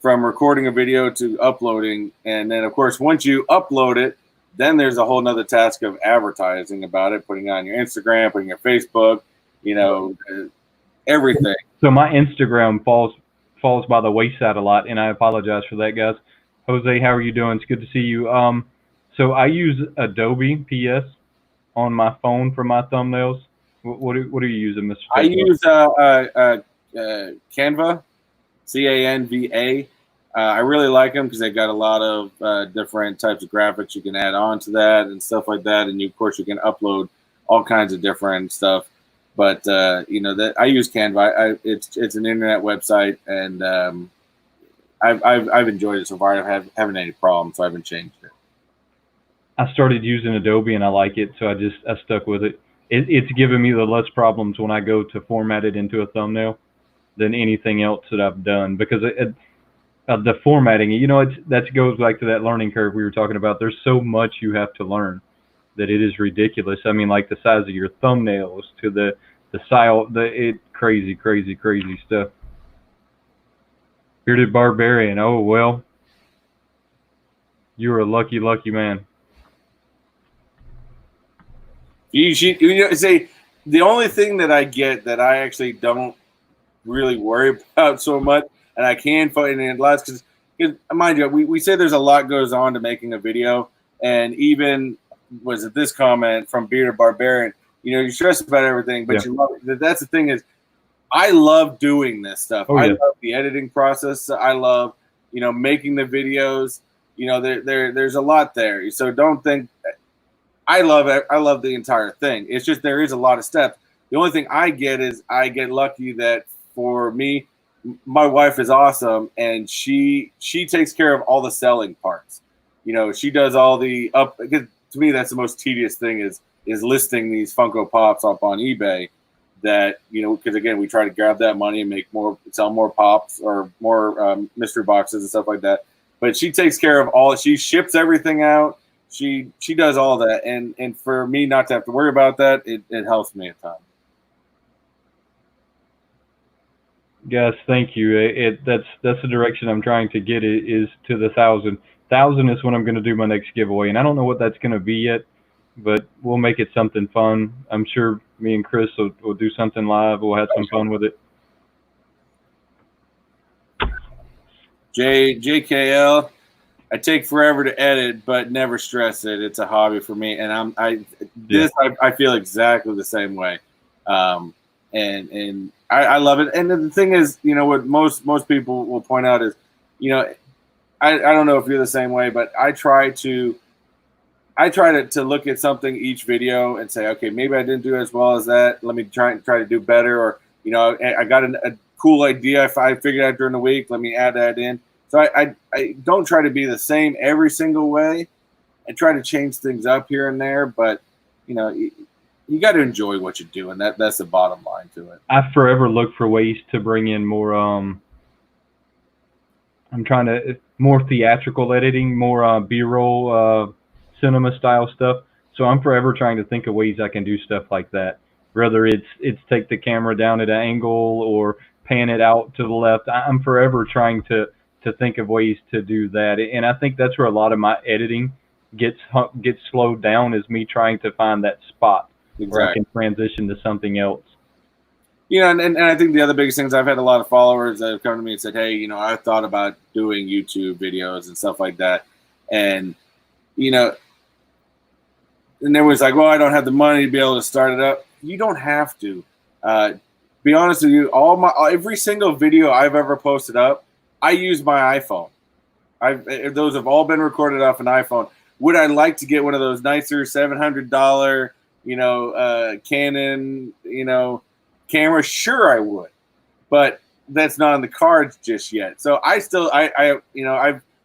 from recording a video to uploading. And then, of course, once you upload it, then there's a whole nother task of advertising about it, putting it on your Instagram, putting your Facebook, everything. So my Instagram falls by the wayside a lot, and I apologize for that, guys. Jose, how are you doing? It's good to see you. So I use Adobe PS on my phone for my thumbnails. What are you using, Mr. I use Canva, Canva. I really like them because they've got a lot of different types of graphics you can add on to that and stuff like that. And of course, you can upload all kinds of different stuff. But that I use Canva. It's an internet website, and I've enjoyed it so far. I haven't had any problems, so I haven't changed it. I started using Adobe and I like it, so I stuck with it. It's given me the less problems when I go to format it into a thumbnail than anything else that I've done because The formatting. That goes back to that learning curve we were talking about. There's so much you have to learn that it is ridiculous. I mean, like the size of your thumbnails to the style, crazy, crazy, crazy stuff. Bearded Barbarian. Oh well, you're a lucky, lucky man. You say the only thing that I get that I actually don't really worry about so much, and I can find it lots because mind you, we say there's a lot goes on to making a video, and even was it this comment from Bearded Barbarian? You stress about everything, but you love it. That's the thing is, I love doing this stuff. I love the editing process. I love making the videos. There's a lot there, so don't think. I love it. I love the entire thing. It's just there is a lot of steps. The only thing I get is I get lucky that for me, my wife is awesome, and she takes care of all the selling parts. She does all the up. To me, that's the most tedious thing is listing these Funko Pops up on eBay. That because again, we try to grab that money and sell more pops or more mystery boxes and stuff like that. But she takes care of all. She ships everything out. She does all that, and for me not to have to worry about that, it helps me a ton. Yes, thank you. That's the direction I'm trying to get is to the 1,000. 1,000 is when I'm going to do my next giveaway, and I don't know what that's going to be yet, but we'll make it something fun. I'm sure me and Chris will do something live. We'll have some fun with it. JKL. I take forever to edit, but never stress it. It's a hobby for me, and I feel exactly the same way, and I love it. And the thing is, what most people will point out is, I don't know if you're the same way, but I try to look at something each video and say, okay, maybe I didn't do as well as that. Let me try to do better, or I got a cool idea if I figured out during the week. Let me add that in. So I don't try to be the same every single way. I try to change things up here and there, but you got to enjoy what you do, and that's the bottom line to it. I forever look for ways to bring in more. I'm trying to more theatrical editing, more B-roll, cinema style stuff. So I'm forever trying to think of ways I can do stuff like that. Whether it's take the camera down at an angle or pan it out to the left. I'm forever trying to think of ways to do that, and I think that's where a lot of my editing gets slowed down, is me trying to find that spot where I can transition to something else. And I think the other biggest things, I've had a lot of followers that have come to me and said, hey, I thought about doing YouTube videos and stuff like that, and and there was like, well, I don't have the money to be able to start it up. You don't have to. Be honest with you, every single video I've ever posted up, I use my iPhone. Those have all been recorded off an iPhone. Would I like to get one of those nicer $700, Canon, camera? Sure, I would, but that's not on the cards just yet. So I've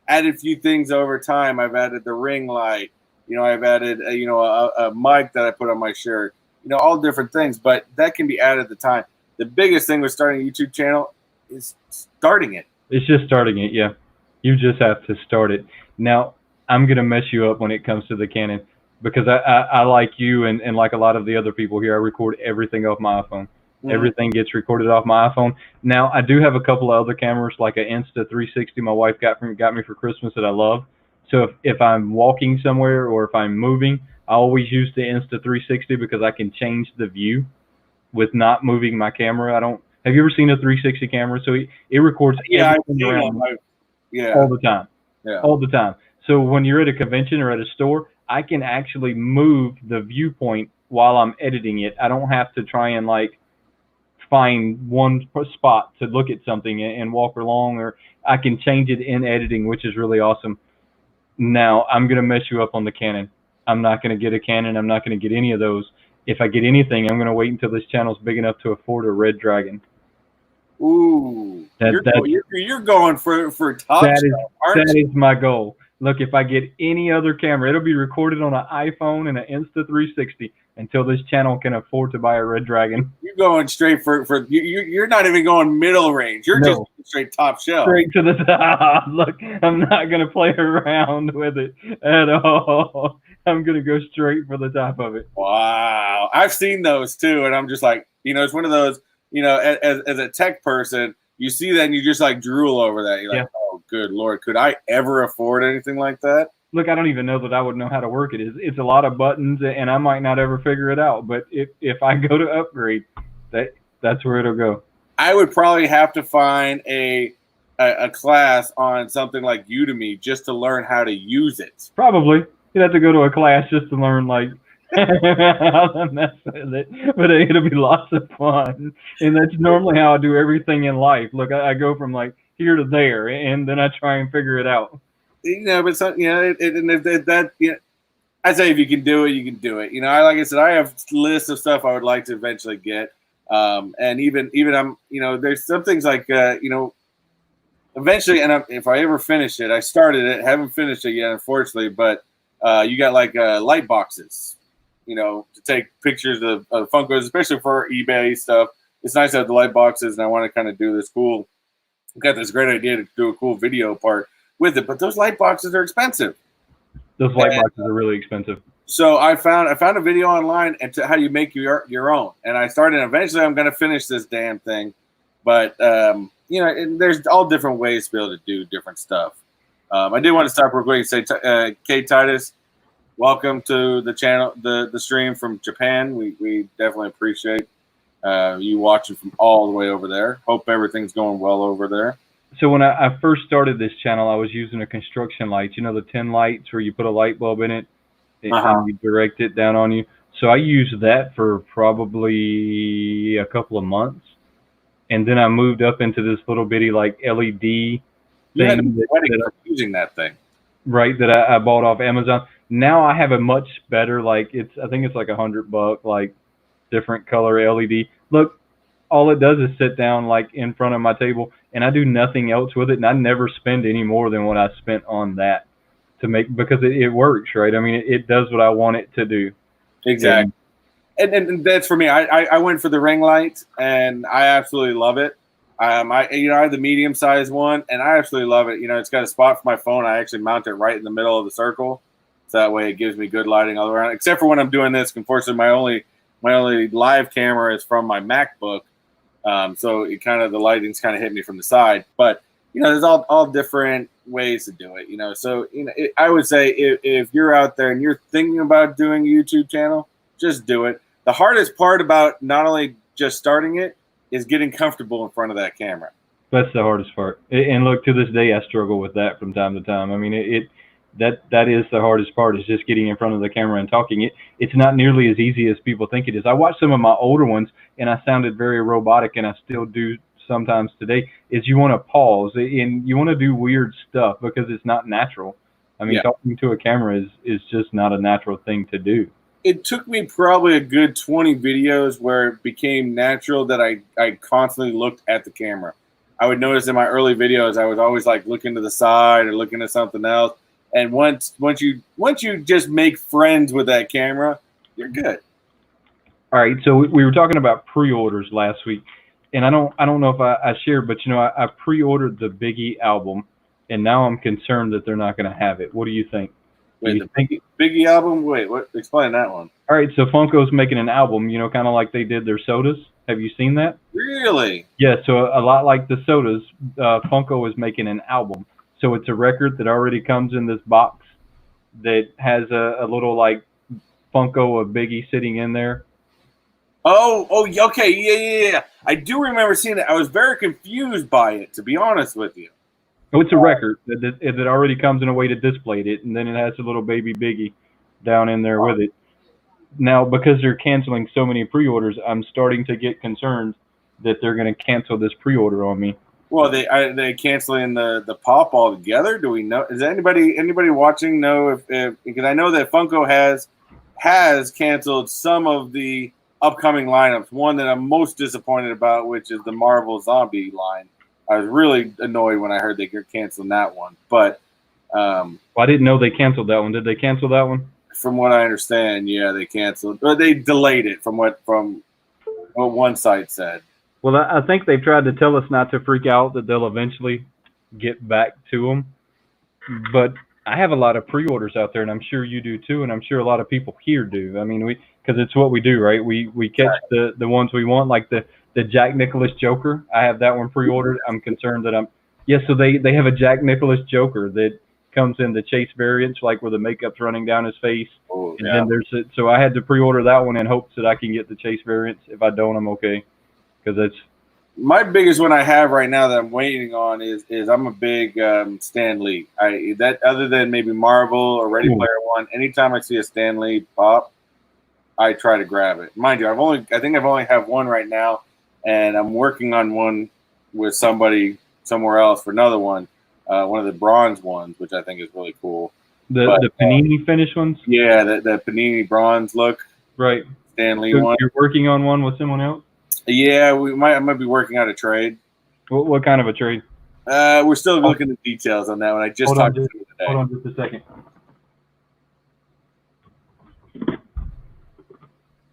added a few things over time. I've added the ring light. I've added a mic that I put on my shirt. All different things, but that can be added at the time. The biggest thing with starting a YouTube channel is starting it. It's just starting it, yeah. You just have to start it. Now, I'm going to mess you up when it comes to the Canon, because I like you and like a lot of the other people here, I record everything off my iPhone. Mm-hmm. Everything gets recorded off my iPhone. Now, I do have a couple of other cameras, like an Insta360 my wife got me for Christmas that I love. So if I'm walking somewhere or if I'm moving, I always use the Insta360 because I can change the view with not moving my camera. Have you ever seen a 360 camera? So it records everything around all the time. Yeah. All the time. So when you're at a convention or at a store, I can actually move the viewpoint while I'm editing it. I don't have to try and find one spot to look at something and walk along, or I can change it in editing, which is really awesome. Now, I'm going to mess you up on the Canon. I'm not going to get a Canon. I'm not going to get any of those. If I get anything, I'm going to wait until this channel's big enough to afford a Red Dragon. Ooh, you're going for top. That is my goal. Look, if I get any other camera, it'll be recorded on an iPhone and an Insta360. until this channel can afford to buy a red dragon. You're going straight for you're not even going middle range. You're just straight top shelf. Straight to the top. Look, I'm not gonna play around with it at all. I'm gonna go straight for the top of it. Wow, I've seen those too, and I'm just like, it's one of those. As a tech person, you see that and you just like drool over that. You're like, oh, good Lord, could I ever afford anything like that? Look, I don't even know that I would know how to work it. It's a lot of buttons, and I might not ever figure it out. But if I go to upgrade, that's where it'll go. I would probably have to find a class on something like Udemy just to learn how to use it. Probably. You'd have to go to a class just to learn, like, how to mess with it. But it'll be lots of fun. And that's normally how I do everything in life. Look, I go from, like, here to there, and then I try and figure it out. But some, I say if you can do it, you can do it. Like I said, I have lists of stuff I would like to eventually get. And even I'm, there's some things like, eventually, and if I ever finish it, I started it, haven't finished it yet, unfortunately, but you got like light boxes, to take pictures of Funkos, especially for eBay stuff. It's nice to have the light boxes, and I want to kind of do this cool. I've got this great idea to do a cool video part with it, but those light boxes are expensive. Those light boxes are really expensive. So I found a video online and how you make your own, and I started. And eventually, I'm going to finish this damn thing, but and there's all different ways to be able to do different stuff. I did want to stop real quick and say, Kate Titus, welcome to the channel, the stream from Japan. We definitely appreciate you watching from all the way over there. Hope everything's going well over there. So when I first started this channel, I was using a construction light. The 10 lights where you put a light bulb in it and you direct it down on you. So I used that for probably a couple of months. And then I moved up into this little bitty like LED thing. Using that thing. Right, that I bought off Amazon. Now I have a much better, I think it's like $100, like different color LED. Look, all it does is sit down like in front of my table, and I do nothing else with it, and I never spend any more than what I spent on that because it works, right? I mean, it does what I want it to do. Exactly. And that's for me. I went for the ring light, and I absolutely love it. I have the medium sized one, and I absolutely love it. It's got a spot for my phone. I actually mount it right in the middle of the circle, so that way it gives me good lighting all around. Except for when I'm doing this, unfortunately, my only live camera is from my MacBook. So the lighting's kind of hit me from the side, but there's all different ways to do it. So I would say if you're out there and you're thinking about doing a YouTube channel, just do it. The hardest part about not only just starting it is getting comfortable in front of that camera. That's the hardest part. And look, to this day, I struggle with that from time to time. I mean, that is the hardest part, is just getting in front of the camera and talking. It's not nearly as easy as people think it is. I watched some of my older ones, and I sounded very robotic, and I still do sometimes today. Is you want to pause, and you want to do weird stuff because it's not natural. I mean, talking to a camera is just not a natural thing to do. It took me probably a good 20 videos where it became natural that I constantly looked at the camera. I would notice in my early videos, I was always like looking to the side or looking at something else. And once you just make friends with that camera, you're good. All right. So we were talking about pre-orders last week, and I don't know if I shared, but I pre-ordered the Biggie album, and now I'm concerned that they're not going to have it. What do you think? Wait, the Biggie album? Wait, what? Explain that one. All right. So Funko's making an album, kind of like they did their sodas. Have you seen that? Really? Yeah. So a lot like the sodas, Funko is making an album. So it's a record that already comes in this box that has a little like Funko of Biggie sitting in there. Oh, okay, yeah. I do remember seeing it. I was very confused by it, to be honest with you. Oh, it's a record that already comes in a way to display it, and then it has a little baby Biggie down in there with it. Now, because they're canceling so many pre-orders, I'm starting to get concerned that they're going to cancel this pre-order on me. Well, they canceling the pop altogether? Do we know? Is anybody watching know if because I know that Funko has canceled some of the upcoming lineups. One that I'm most disappointed about, which is the Marvel Zombie line. I was really annoyed when I heard they were canceling that one. But I didn't know they canceled that one. Did they cancel that one? From what I understand, yeah, they canceled, or they delayed it from what one site said. Well, I think they've tried to tell us not to freak out, that they'll eventually get back to them. But I have a lot of pre-orders out there, and I'm sure you do too, and I'm sure a lot of people here do. I mean, because it's what we do, right? We catch the ones we want, like the Jack Nicholas Joker. I have that one pre-ordered. I'm concerned that so they have a Jack Nicholas Joker that comes in the chase variants, like where the makeup's running down his face. Oh, and then so I had to pre-order that one in hopes that I can get the chase variants. If I don't, I'm okay, because it's my biggest one I have right now that I'm waiting on is I'm a big Stan Lee. That other than maybe Marvel or Ready Player One, anytime I see a Stan Lee pop, I try to grab it. Mind you, I think I've only have one right now, and I'm working on one with somebody somewhere else for another one. One of the bronze ones, which I think is really cool. The Panini finish ones? Yeah, the Panini bronze look. Right. Stan Lee one. You're working on one with someone else? Yeah, I might be working out a trade. What kind of a trade? We're still looking at details on that one. I just talked to him today. Hold on just a second.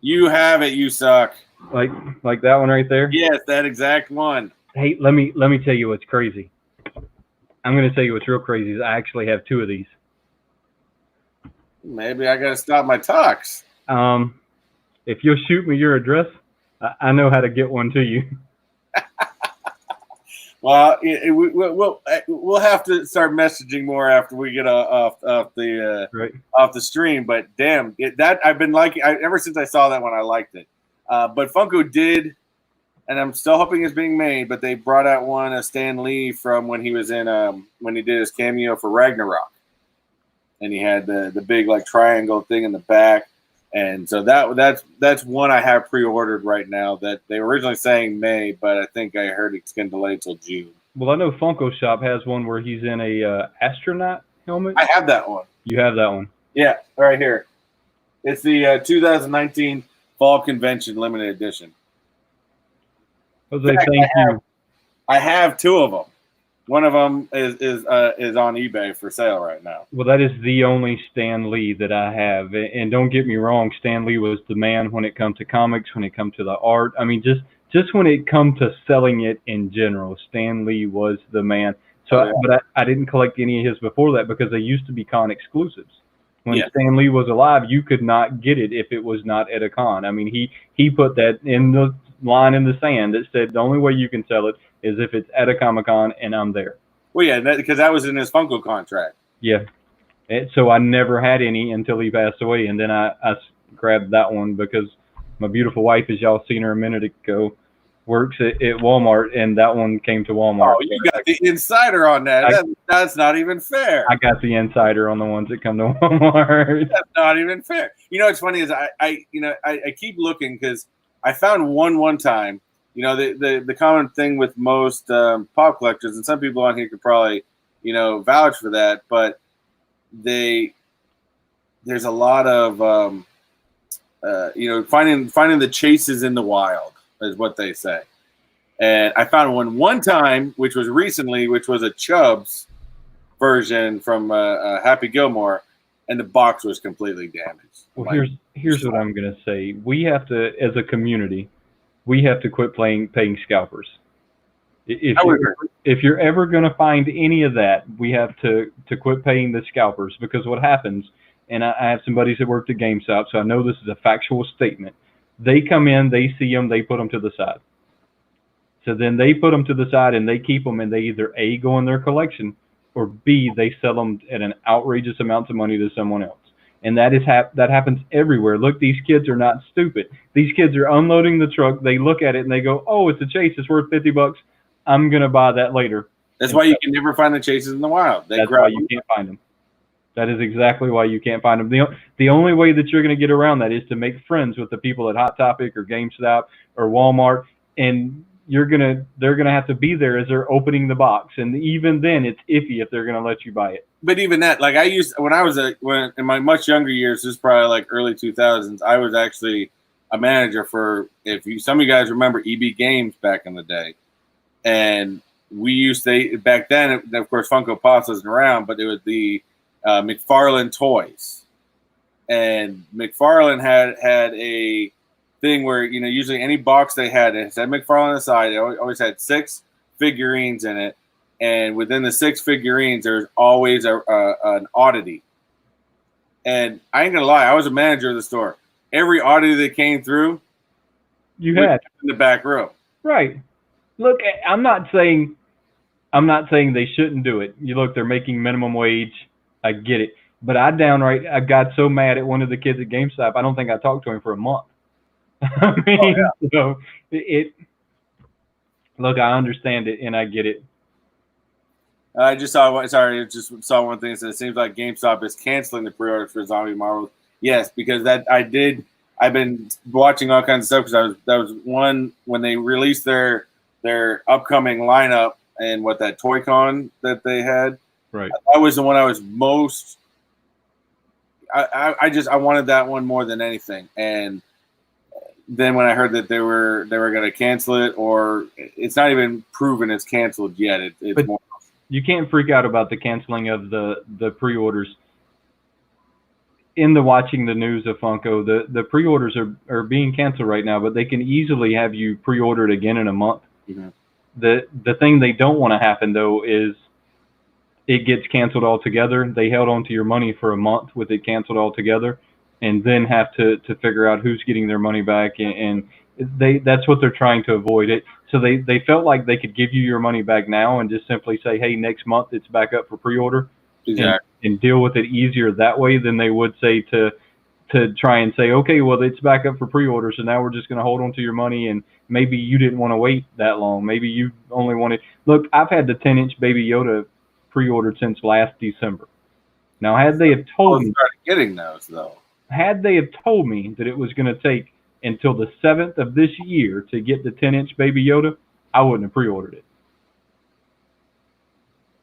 You have it, you suck. Like that one right there? Yes, that exact one. Hey, let me tell you what's crazy. I'm going to tell you what's real crazy is I actually have two of these. Maybe I got to stop my talks. If you'll shoot me your address, I know how to get one to you. Well, we'll have to start messaging more after we get off the stream. But damn, that I've been liking ever since I saw that one. I liked it. But Funko did, and I'm still hoping it's being made. But they brought out one of Stan Lee from when he was in when he did his cameo for Ragnarok, and he had the big like triangle thing in the back. And so that's one I have pre-ordered right now. That they were originally saying May, but I think I heard it's going to delay till June. Well, I know Funko Shop has one where he's in a astronaut helmet. I have that one. You have that one? Yeah, right here. It's the 2019 Fall Convention Limited Edition. Jose, thank you. I have two of them. One of them is on eBay for sale right now. Well, that is the only Stan Lee that I have. And don't get me wrong, Stan Lee was the man when it comes to comics, when it comes to the art. I mean, just when it comes to selling it in general, Stan Lee was the man. So, But I didn't collect any of his before that because they used to be con exclusives. When Stan Lee was alive, you could not get it if it was not at a con. I mean, he put that in the line in the sand that said the only way you can sell it is if it's at a Comic-Con and I'm there. Well, yeah, because that was in his Funko contract. Yeah. So I never had any until he passed away, and then I grabbed that one because my beautiful wife, as y'all seen her a minute ago, works at Walmart, and that one came to Walmart. Oh, you got the insider on that. That's not even fair. I got the insider on the ones that come to Walmart. That's not even fair. You know what's funny is I keep looking because I found one time. You know, the common thing with most pop collectors, and some people on here could probably, vouch for that, but there's a lot of, finding the chases in the wild is what they say. And I found one time, which was recently, which was a Chubbs version from Happy Gilmore, and the box was completely damaged. Well, here's what I'm going to say. We have to, as a community, we have to quit paying scalpers. If you're ever going to find any of that, we have to quit paying the scalpers, because what happens, and I have some buddies that worked at GameStop, so I know this is a factual statement. They come in, they see them, they put them to the side. So then they put them to the side and they keep them, and they either A, go in their collection, or B, they sell them at an outrageous amount of money to someone else. And that happens everywhere. Look, these kids are not stupid. These kids are unloading the truck. They look at it and they go, "Oh, it's a chase. It's worth $50. I'm gonna buy that later." That's why you can never find the chases in the wild. That's why you can't find them. That is exactly why you can't find them. The only way that you're going to get around that is to make friends with the people at Hot Topic or GameStop or Walmart, and they're gonna have to be there as they're opening the box, and even then, it's iffy if they're gonna let you buy it. But even that, like when I was in my much younger years, this is probably like early 2000s. I was actually a manager for, some of you guys remember EB Games back in the day, and we used to, back then, of course, Funko Pops wasn't around, but it was the McFarlane toys, and McFarlane had a thing where, you know, usually any box they had, it said McFarlane on the side. It always had 6 figurines in it, and within the 6 figurines, there's always an oddity. And I ain't gonna lie, I was a manager of the store. Every oddity that came through, you had in the back row. Right. Look, I'm not saying they shouldn't do it. You look, they're making minimum wage. I get it. But I got so mad at one of the kids at GameStop, I don't think I talked to him for a month. I mean, so look, I understand it and I get it. I just saw one thing that said it seems like GameStop is canceling the pre-orders for Zombie Marvel. Yes, because I've been watching all kinds of stuff, because that was one when they released their upcoming lineup and that Toy Con that they had. Right. That was the one I was most. I wanted that one more than anything, and then when I heard that they were going to cancel it, or it's not even proven it's canceled yet. It's more. You can't freak out about the canceling of the pre-orders. In the watching the news of Funko, the pre-orders are being canceled right now, but they can easily have you pre-ordered again in a month. Mm-hmm. The thing they don't want to happen, though, is it gets canceled altogether. They held on to your money for a month with it canceled altogether, and then have to figure out who's getting their money back, and that's what they're trying to avoid it. So they felt like they could give you your money back now and just simply say, hey, next month it's back up for pre-order. Exactly. And deal with it easier that way than they would say to try and say, okay, well, it's back up for pre-order, so now we're just going to hold on to your money, and maybe you didn't want to wait that long. Maybe you only wanted – look, I've had the 10-inch Baby Yoda pre-ordered since last December. Now, had they have told me – started getting those, though. Had they have told me that it was going to take until the 7th of this year to get the 10-inch Baby Yoda, I wouldn't have pre-ordered it.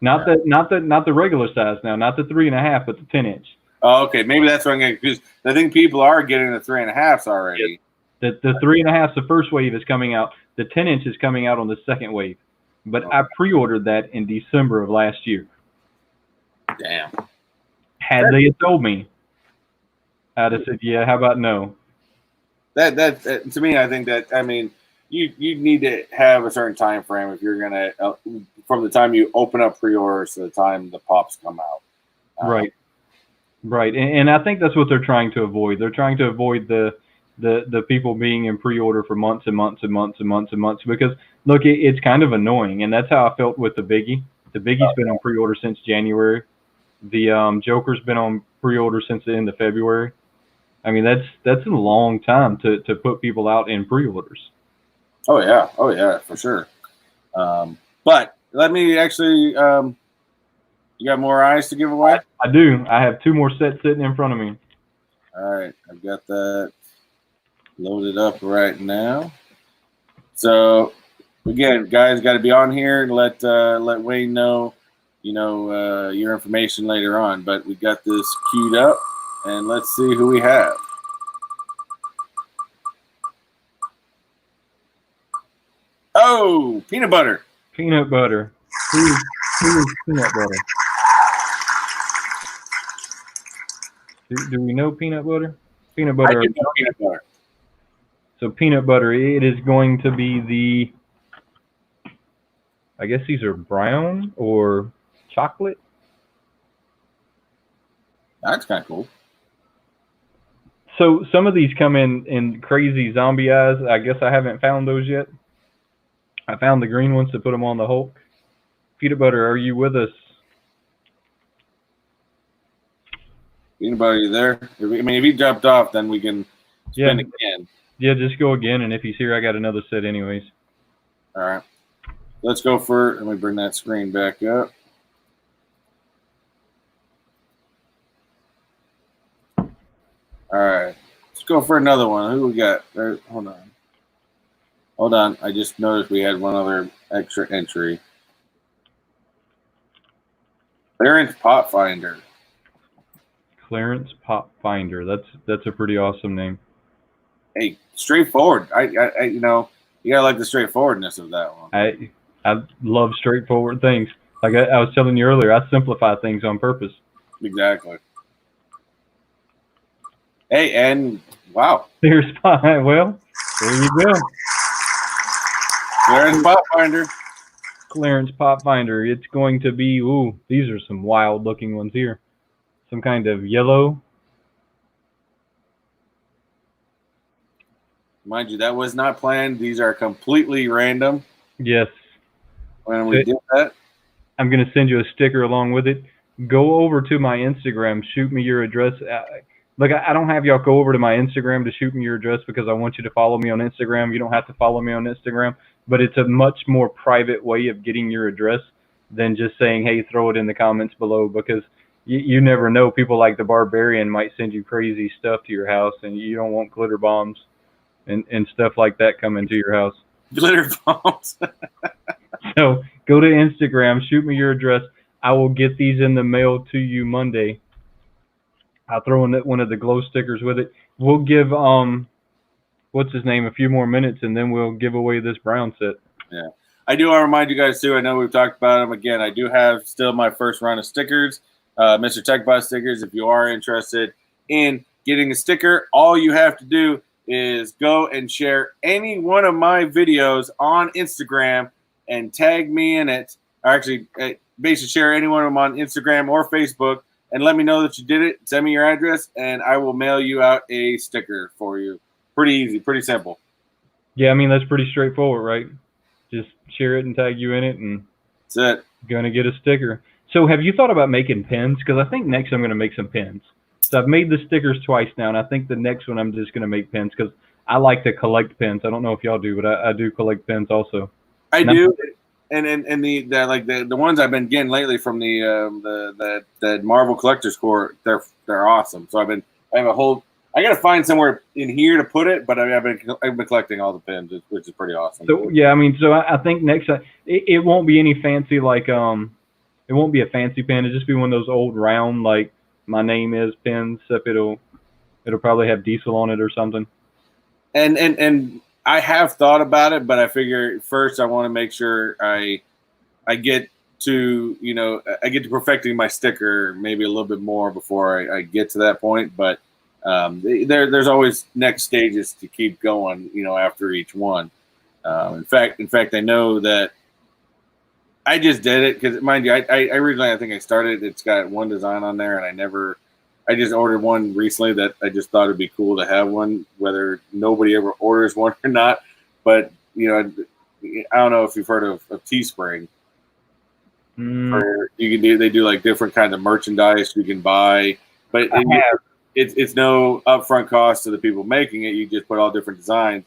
Not the regular size now, not the 3.5, but the 10-inch. Oh, okay. Maybe that's what I'm getting, because I think people are getting the 3.5s already. Yeah. The 3.5, the first wave is coming out. The 10-inch is coming out on the second wave. But I pre-ordered that in December of last year. Damn. Had they told me, I'd have said, yeah, how about no? That to me, I think that, I mean, you need to have a certain time frame if you're gonna from the time you open up pre-orders to the time the pops come out. Right. And I think that's what they're trying to avoid. They're trying to avoid the people being in pre-order for months and months and months and months and months, because look, it's kind of annoying, and that's how I felt with the Biggie. The Biggie's been on pre-order since January. The Joker's been on pre-order since the end of February. I mean, that's a long time to put people out in pre-orders. Oh yeah, for sure. But let me actually, you got more eyes to give away? I do. I have 2 more sets sitting in front of me. All right, I've got that loaded up right now. So again, guys, got to be on here and let Wayne know, your information later on. But we got this queued up, and let's see who we have. Oh, peanut butter. Peanut butter. Who's peanut butter? Do we know peanut butter? Peanut butter. I do know peanut butter. So peanut butter, it is going to be I guess these are brown or chocolate. That's kind of cool. So some of these come in crazy zombie eyes. I guess I haven't found those yet. I found the green ones to put them on the Hulk. Peanut butter, are you with us? Peanut butter, are you there? I mean, if he dropped off, then we can spin again. Yeah, just go again, and if he's here, I got another set anyways. All right. Let's go for it. Let me bring that screen back up. All right. Let's go for another one. Who we got? Hold on. Hold on. I just noticed we had one other extra entry. Clearance Pot Finder. Clearance Pot Finder. That's a pretty awesome name. Hey, straightforward. I you gotta like the straightforwardness of that one. I love straightforward things. Like I was telling you earlier, I simplify things on purpose. Exactly. Hey, and wow. There's well, there you go. Clearance Pop Finder. Clearance Pop Finder. It's going to be, ooh, these are some wild looking ones here. Some kind of yellow. Mind you, that was not planned. These are completely random. Yes. When we did that. I'm going to send you a sticker along with it. Go over to my Instagram. Shoot me your address. Look, I don't have y'all go over to my Instagram to shoot me your address because I want you to follow me on Instagram. You don't have to follow me on Instagram, but it's a much more private way of getting your address than just saying, hey, throw it in the comments below, because you never know. People like the Barbarian might send you crazy stuff to your house, and you don't want glitter bombs and stuff like that coming to your house. Glitter bombs. So go to Instagram, shoot me your address. I will get these in the mail to you Monday. I'll throw in one of the glow stickers with it. We'll give what's his name a few more minutes, and then we'll give away this brown set. Yeah, I do want to remind you guys too. I know we've talked about them again. I do have still my first round of stickers, Mr. Techbot stickers. If you are interested in getting a sticker, all you have to do is go and share any one of my videos on Instagram and tag me in it. Or actually, basically share any one of them on Instagram or Facebook and let me know that you did it. Send me your address, and I will mail you out a sticker for you. Pretty easy, pretty simple. Yeah, I mean, that's pretty straightforward, right? Just share it and tag you in it, and that's it. Going to get a sticker. So have you thought about making pins? Because I think next I'm going to make some pins. So I've made the stickers twice now, and I think the next one I'm just going to make pins because I like to collect pins. I don't know if y'all do, but I do collect pins also. I do. And the ones I've been getting lately from the Marvel Collector's Corps, they're awesome. So I got to find somewhere in here to put it, but I've been collecting all the pins, which is pretty awesome. So yeah, I mean, so I think next it won't be any fancy it won't be a fancy pin. It'll just be one of those old round like my name is pins. Except it'll probably have Diesel on it or something. And I have thought about it, but I figure first I want to make sure I get to perfecting my sticker maybe a little bit more before I get to that point. But there's always next stages to keep going, after each one. In fact, I know that I just did it because, mind you, I originally I think I started. It's got one design on there, and I just ordered one recently that I just thought it'd be cool to have one, whether nobody ever orders one or not. But I don't know if you've heard of Teespring. Where they do like different kinds of merchandise you can buy, but it's no upfront cost to the people making it. You just put all different designs,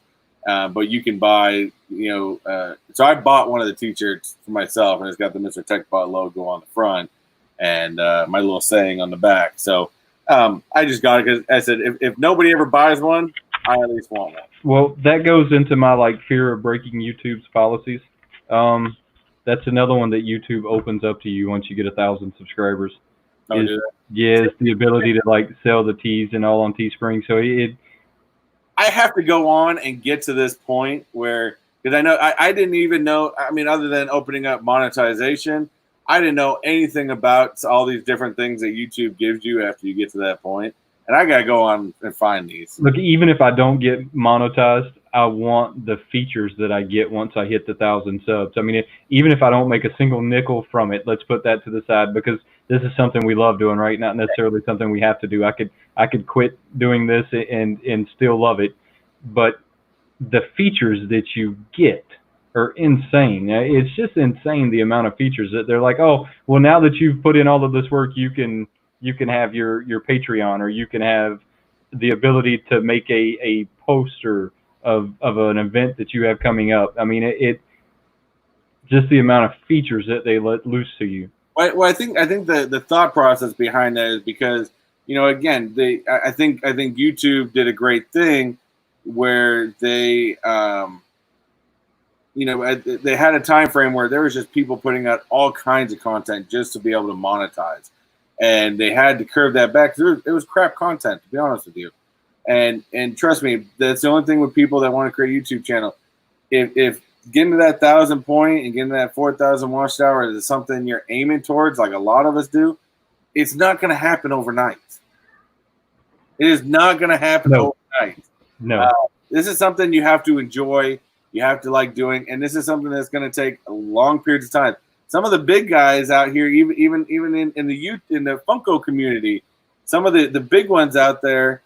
but you can buy. So I bought one of the t-shirts for myself, and it's got the Mr. Techbot logo on the front and my little saying on the back. So. I just got it because I said if nobody ever buys one, I at least want one. Well, that goes into my fear of breaking YouTube's policies. That's another one that YouTube opens up to you once you get 1,000 subscribers. It's the ability to sell the tees and all on Teespring. So I have to go on and get to this point where, because I know I didn't even know. I mean, other than opening up monetization, I didn't know anything about all these different things that YouTube gives you after you get to that point. And I got to go on and find these. Look, even if I don't get monetized, I want the features that I get once I hit the 1,000 subs. I mean, even if I don't make a single nickel from it, let's put that to the side because this is something we love doing, right? Not necessarily something we have to do. I could quit doing this and still love it. But the features that you get are insane. It's just insane the amount of features that they're like, oh, well, now that you've put in all of this work, you can have your Patreon, or you can have the ability to make a poster of an event that you have coming up. I mean, it just the amount of features that they let loose to you. Well, I think the thought process behind that is because, again, I think YouTube did a great thing where they they had a time frame where there was just people putting out all kinds of content just to be able to monetize, and they had to curve that back. It was crap content, to be honest with you, and trust me, that's the only thing with people that want to create a YouTube channel. If getting to that 1,000 point and getting to that 4,000 watch hours is something you're aiming towards, like a lot of us do, it's not going to happen overnight. It is not going to happen overnight. No. This is something you have to enjoy. You have to like doing, and this is something that's going to take long periods of time. Some of the big guys out here, even in the youth in the Funko community, some of the big ones out there,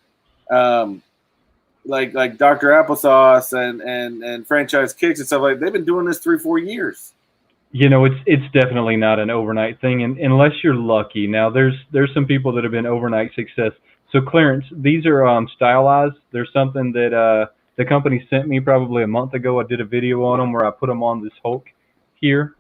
like Dr. Applesauce and Franchise Kicks and stuff like that, they've been doing this 3-4 years. You know, it's definitely not an overnight thing, and unless you're lucky. Now, there's some people that have been overnight success. So, Clarence, these are stylized. There's something that the company sent me probably a month ago. I did a video on them where I put them on this Hulk here.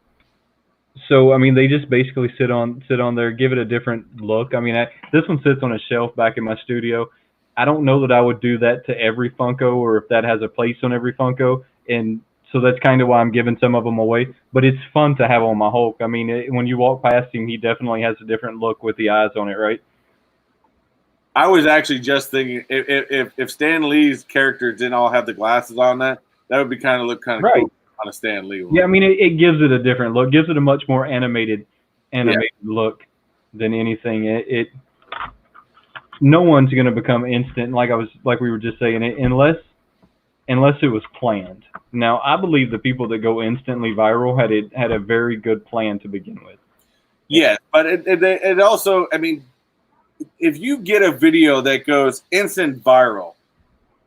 So, I mean, they just basically sit on there, give it a different look. I mean, this one sits on a shelf back in my studio. I don't know that I would do that to every Funko, or if that has a place on every Funko, and so that's kind of why I'm giving some of them away. But it's fun to have on my Hulk. I mean, when you walk past him, he definitely has a different look with the eyes on it, right? I was actually just thinking if Stan Lee's characters didn't all have the glasses on, that would be look kind of right. Cool on a Stan Lee one. Yeah, I mean, it gives it a different look. Gives it a much more animated look than anything. No one's going to become instant, like we were just saying, unless it was planned. Now, I believe the people that go instantly viral had a very good plan to begin with. Yeah, but it also, I mean, if you get a video that goes instant viral,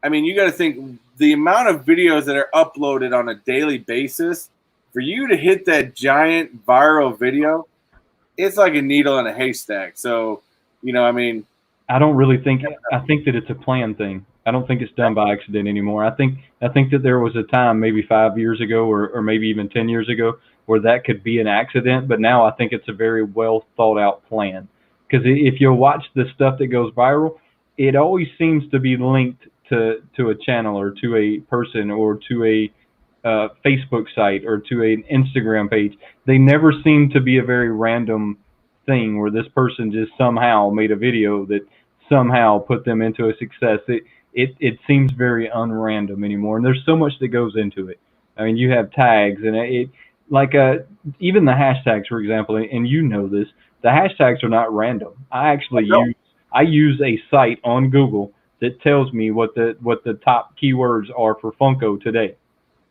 I mean, you got to think the amount of videos that are uploaded on a daily basis, for you to hit that giant viral video, it's like a needle in a haystack. So, I mean, I don't really think. I think that it's a planned thing. I don't think it's done by accident anymore. I think that there was a time, maybe 5 years ago, or maybe even 10 years ago, where that could be an accident. But now I think it's a very well thought out plan. Because if you watch the stuff that goes viral, it always seems to be linked to a channel or to a person or to a Facebook site or to an Instagram page. They never seem to be a very random thing where this person just somehow made a video that somehow put them into a success. It seems very unrandom anymore, and there's so much that goes into it. I mean, you have tags, and even the hashtags, for example, and you know this, the hashtags are not random. I use a site on Google that tells me what the top keywords are for Funko today,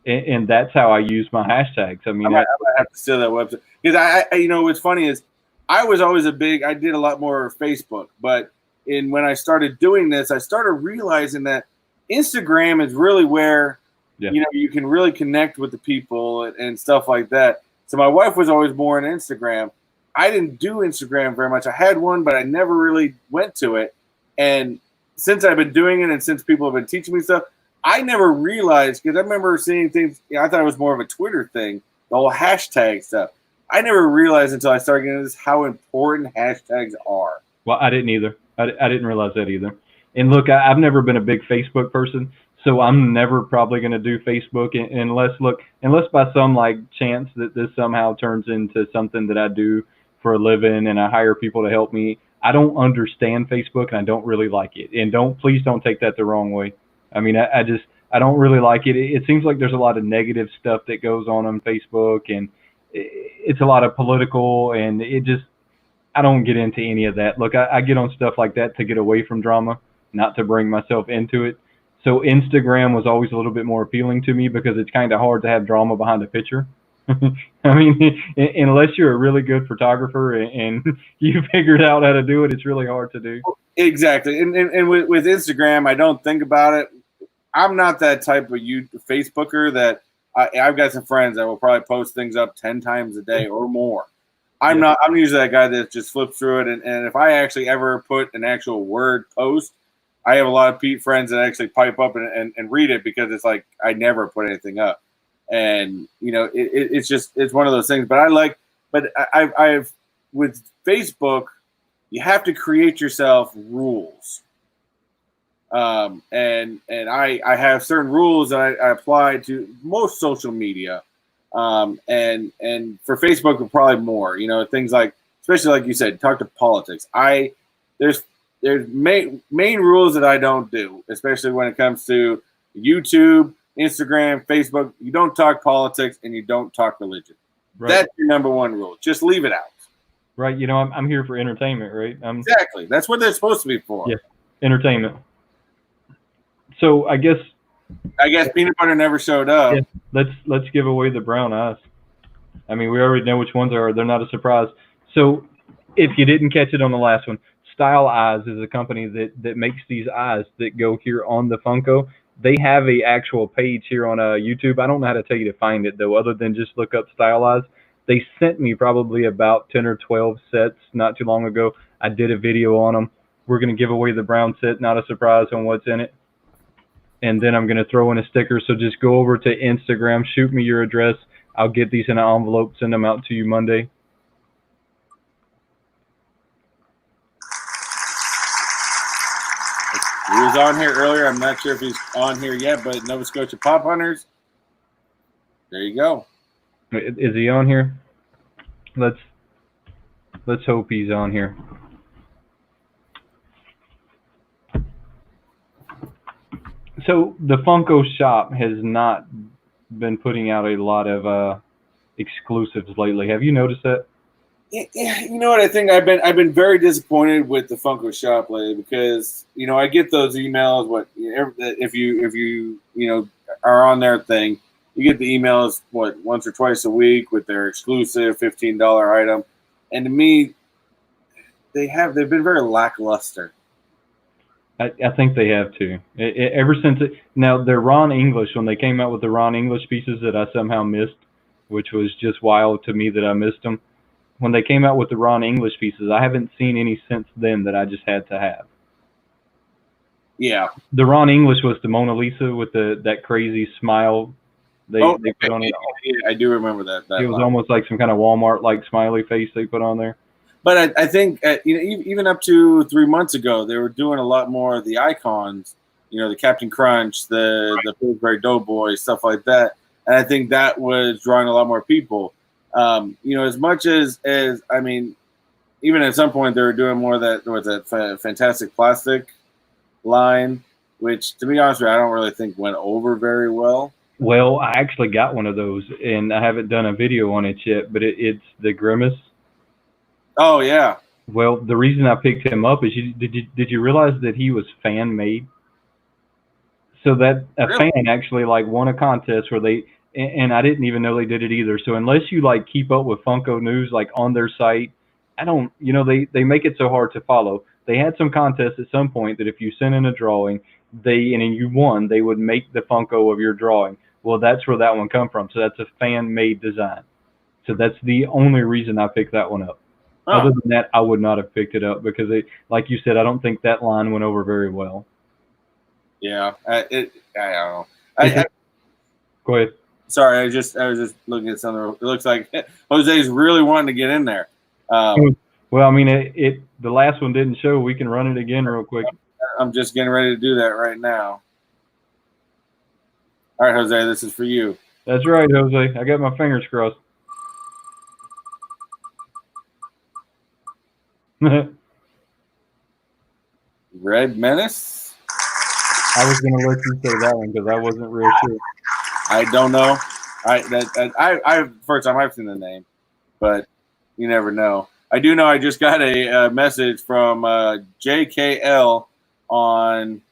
and that's how I use my hashtags. I mean, I have to steal that website because what's funny is I was always I did a lot more Facebook, but when I started doing this, I started realizing that Instagram is really where you can really connect with the people and stuff like that. So my wife was always more on Instagram. I didn't do Instagram very much. I had one, but I never really went to it. And since I've been doing it and since people have been teaching me stuff, I never realized, because I remember seeing things, I thought it was more of a Twitter thing, the whole hashtag stuff. I never realized until I started getting this how important hashtags are. Well, I didn't either. I didn't realize that either. And look, I've never been a big Facebook person, so I'm never probably going to do Facebook unless by some chance that this somehow turns into something that I do for a living and I hire people to help me. I don't understand Facebook and I don't really like it. And please don't take that the wrong way. I mean, I don't really like it. It seems like there's a lot of negative stuff that goes on Facebook, and it's a lot of political, and I don't get into any of that. Look, I get on stuff like that to get away from drama, not to bring myself into it. So Instagram was always a little bit more appealing to me because it's kind of hard to have drama behind a picture. I mean, unless you're a really good photographer and you figured out how to do it, it's really hard to do. Exactly. And with Instagram, I don't think about it. I'm not that type of Facebooker that I've got some friends that will probably post things up 10 times a day or more. I'm usually that guy that just flips through it. And if I actually ever put an actual word post, I have a lot of friends that actually pipe up and read it because it's like I never put anything up. And, it's one of those things. But I've with Facebook, you have to create yourself rules. And I have certain rules that I apply to most social media. And for Facebook, probably more, things like, especially like you said, talk to politics. There's main rules that I don't do, especially when it comes to YouTube, Instagram, Facebook. You don't talk politics and you don't talk religion. Right. That's your number one rule. Just leave it out. Right. I'm here for entertainment, right? Exactly. That's what they're supposed to be for. Yeah. Entertainment. So I guess peanut butter never showed up. Yeah, let's give away the brown eyes. I mean, we already know which ones are. They're not a surprise. So if you didn't catch it on the last one, Style Eyes is a company that makes these eyes that go here on the Funko. They have a actual page here on YouTube. I don't know how to tell you to find it though, other than just look up Style Eyes. They sent me probably about 10 or 12 sets not too long ago. I did a video on them. We're going to give away the brown set, not a surprise on what's in it. And then I'm going to throw in a sticker. So just go over to Instagram, shoot me your address. I'll get these in an envelope, send them out to you Monday. He was on here earlier. I'm not sure if he's on here yet, but Nova Scotia Pop Hunters. There you go. Is he on here? Let's hope he's on here. So the Funko shop has not been putting out a lot of exclusives lately. Have you noticed that? Yeah, you know what? I think I've been very disappointed with the Funko shop lately because I get those emails. If you are on their thing, you get the emails once or twice a week with their exclusive $15 item, and to me, they've been very lackluster. I think they have too. Ever since now they're Ron English, when they came out with the Ron English pieces that I somehow missed, which was just wild to me that I missed them. When they came out with the Ron English pieces, I haven't seen any since then that I just had to have. Yeah. The Ron English was the Mona Lisa with that crazy smile they put on it. Yeah, I do remember that. It was almost like some kind of Walmart-like smiley face they put on there. But I think even up to 3 months ago, they were doing a lot more of the icons, the Captain Crunch, the Pillsbury Doughboy, stuff like that. And I think that was drawing a lot more people. As much as I mean, even at some point they were doing more of that Fantastic Plastic line, which to be honest with you, I don't really think went over very well. Well, I actually got one of those, and I haven't done a video on it yet, but it's the Grimace. Oh yeah. Well, the reason I picked him up is did you realize that he was fan made? So that a Really? fan actually won a contest where and I didn't even know they did it either. So unless you keep up with Funko news on their site, I don't they make it so hard to follow. They had some contest at some point that if you sent in a drawing, and you won, they would make the Funko of your drawing. Well, that's where that one come from. So that's a fan made design. So that's the only reason I picked that one up. Oh. Other than that, I would not have picked it up because like you said, I don't think that line went over very well. Yeah, I don't know. Go ahead. Sorry, I was just looking at something. It looks like Jose's really wanting to get in there. Well, I mean, the last one didn't show. We can run it again real quick. I'm just getting ready to do that right now. All right, Jose, this is for you. That's right, Jose. I got my fingers crossed. Red Menace? I was going to let you say that one because I wasn't real sure. I don't know. I first time I've seen the name, but you never know. I do know I just got a message from JKL on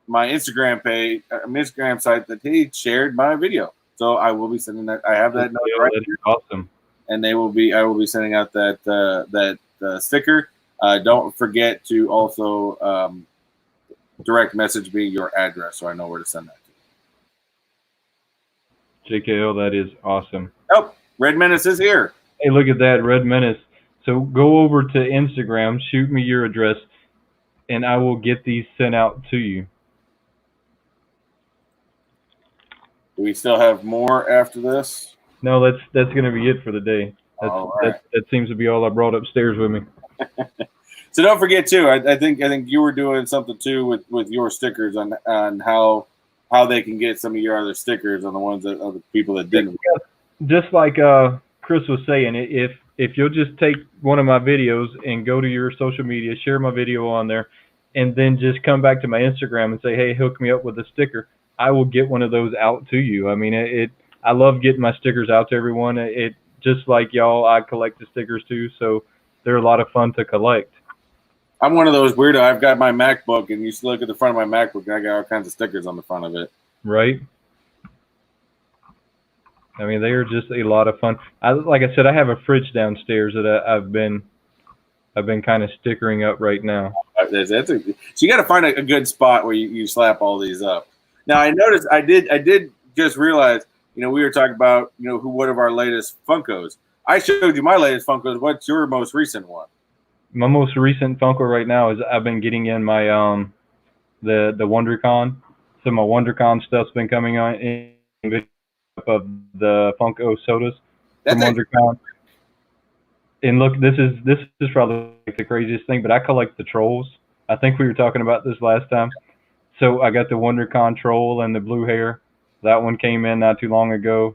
my Instagram page, Instagram site that he shared my video. So I will be sending that. I have that note right here. Awesome. And I will be sending out that sticker. Don't forget to also direct message me your address so I know where to send that to. JKL, that is awesome. Oh, Red Menace is here. Hey, look at that, Red Menace. So go over to Instagram, shoot me your address, and I will get these sent out to you. Do we still have more after this? No, that's going to be it for the day. That seems to be all I brought upstairs with me. So don't forget too. I think you were doing something too with your stickers on how they can get some of your other stickers on the ones that other people that didn't. Just like Chris was saying, if you'll just take one of my videos and go to your social media, share my video on there, and then just come back to my Instagram and say, hey, hook me up with a sticker, I will get one of those out to you. I mean, I love getting my stickers out to everyone. Just like y'all, I collect the stickers too, so they're a lot of fun to collect. I'm one of those weirdo. I've got my MacBook, and you look at the front of my MacBook, and I got all kinds of stickers on the front of it. Right. I mean, they are just a lot of fun. Like I said, I have a fridge downstairs that I've been kind of stickering up right now. So you got to find a good spot where you slap all these up. Now I noticed I did just realize, we were talking about, what of our latest Funkos. I showed you my latest Funkos. What's your most recent one? My most recent Funko right now is I've been getting in my the WonderCon. So my WonderCon stuff's been coming on in of the Funko sodas from WonderCon. And look, this is probably like the craziest thing, but I collect the trolls. I think we were talking about this last time. So I got the WonderCon troll and the blue hair. That one came in not too long ago.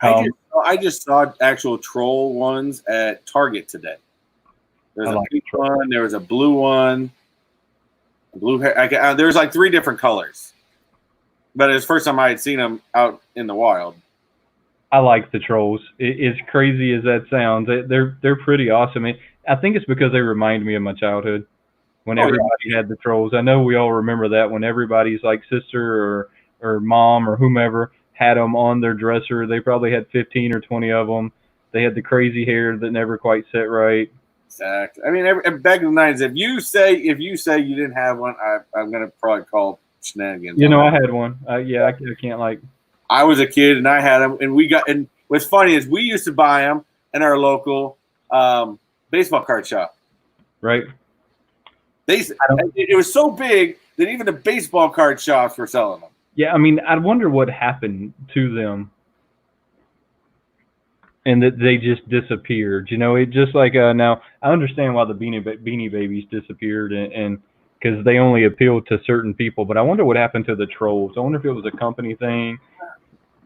I just saw actual troll ones at Target today. There's a pink one. There was a blue one. Blue hair. There's like 3 different colors. But it's the first time I had seen them out in the wild. I like the trolls. As crazy as that sounds, they're pretty awesome. I think it's because they remind me of my childhood when everybody had the trolls. I know we all remember that when everybody's like sister or mom or whomever had them on their dresser. They probably had 15 or 20 of them. They had the crazy hair that never quite set right. Exactly. I mean, back in the 90s, if you say you didn't have one, I'm gonna probably call shenanigans. I had one. I can't like. I was a kid and I had them, and what's funny is we used to buy them in our local baseball card shop. Right. It was so big that even the baseball card shops were selling them. Yeah, I mean, I wonder what happened to them, and that they just disappeared. It just like now I understand why the Beanie Babies disappeared, and because they only appealed to certain people. But I wonder what happened to the trolls. I wonder if it was a company thing.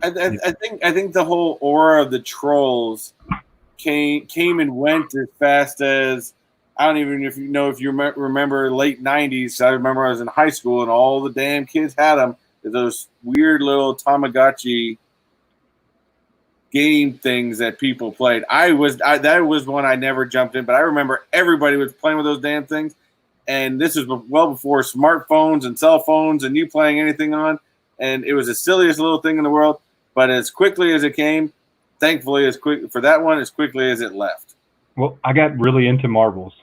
I think the whole aura of the trolls came and went as fast as, I don't even if you remember late 90s. I remember I was in high school and all the damn kids had them. Those weird little Tamagotchi game things that people played. That was one I never jumped in, but I remember everybody was playing with those damn things. And this was well before smartphones and cell phones and you playing anything on. And it was the silliest little thing in the world. But as quickly as it came, thankfully, as quickly as it left. Well, I got really into marbles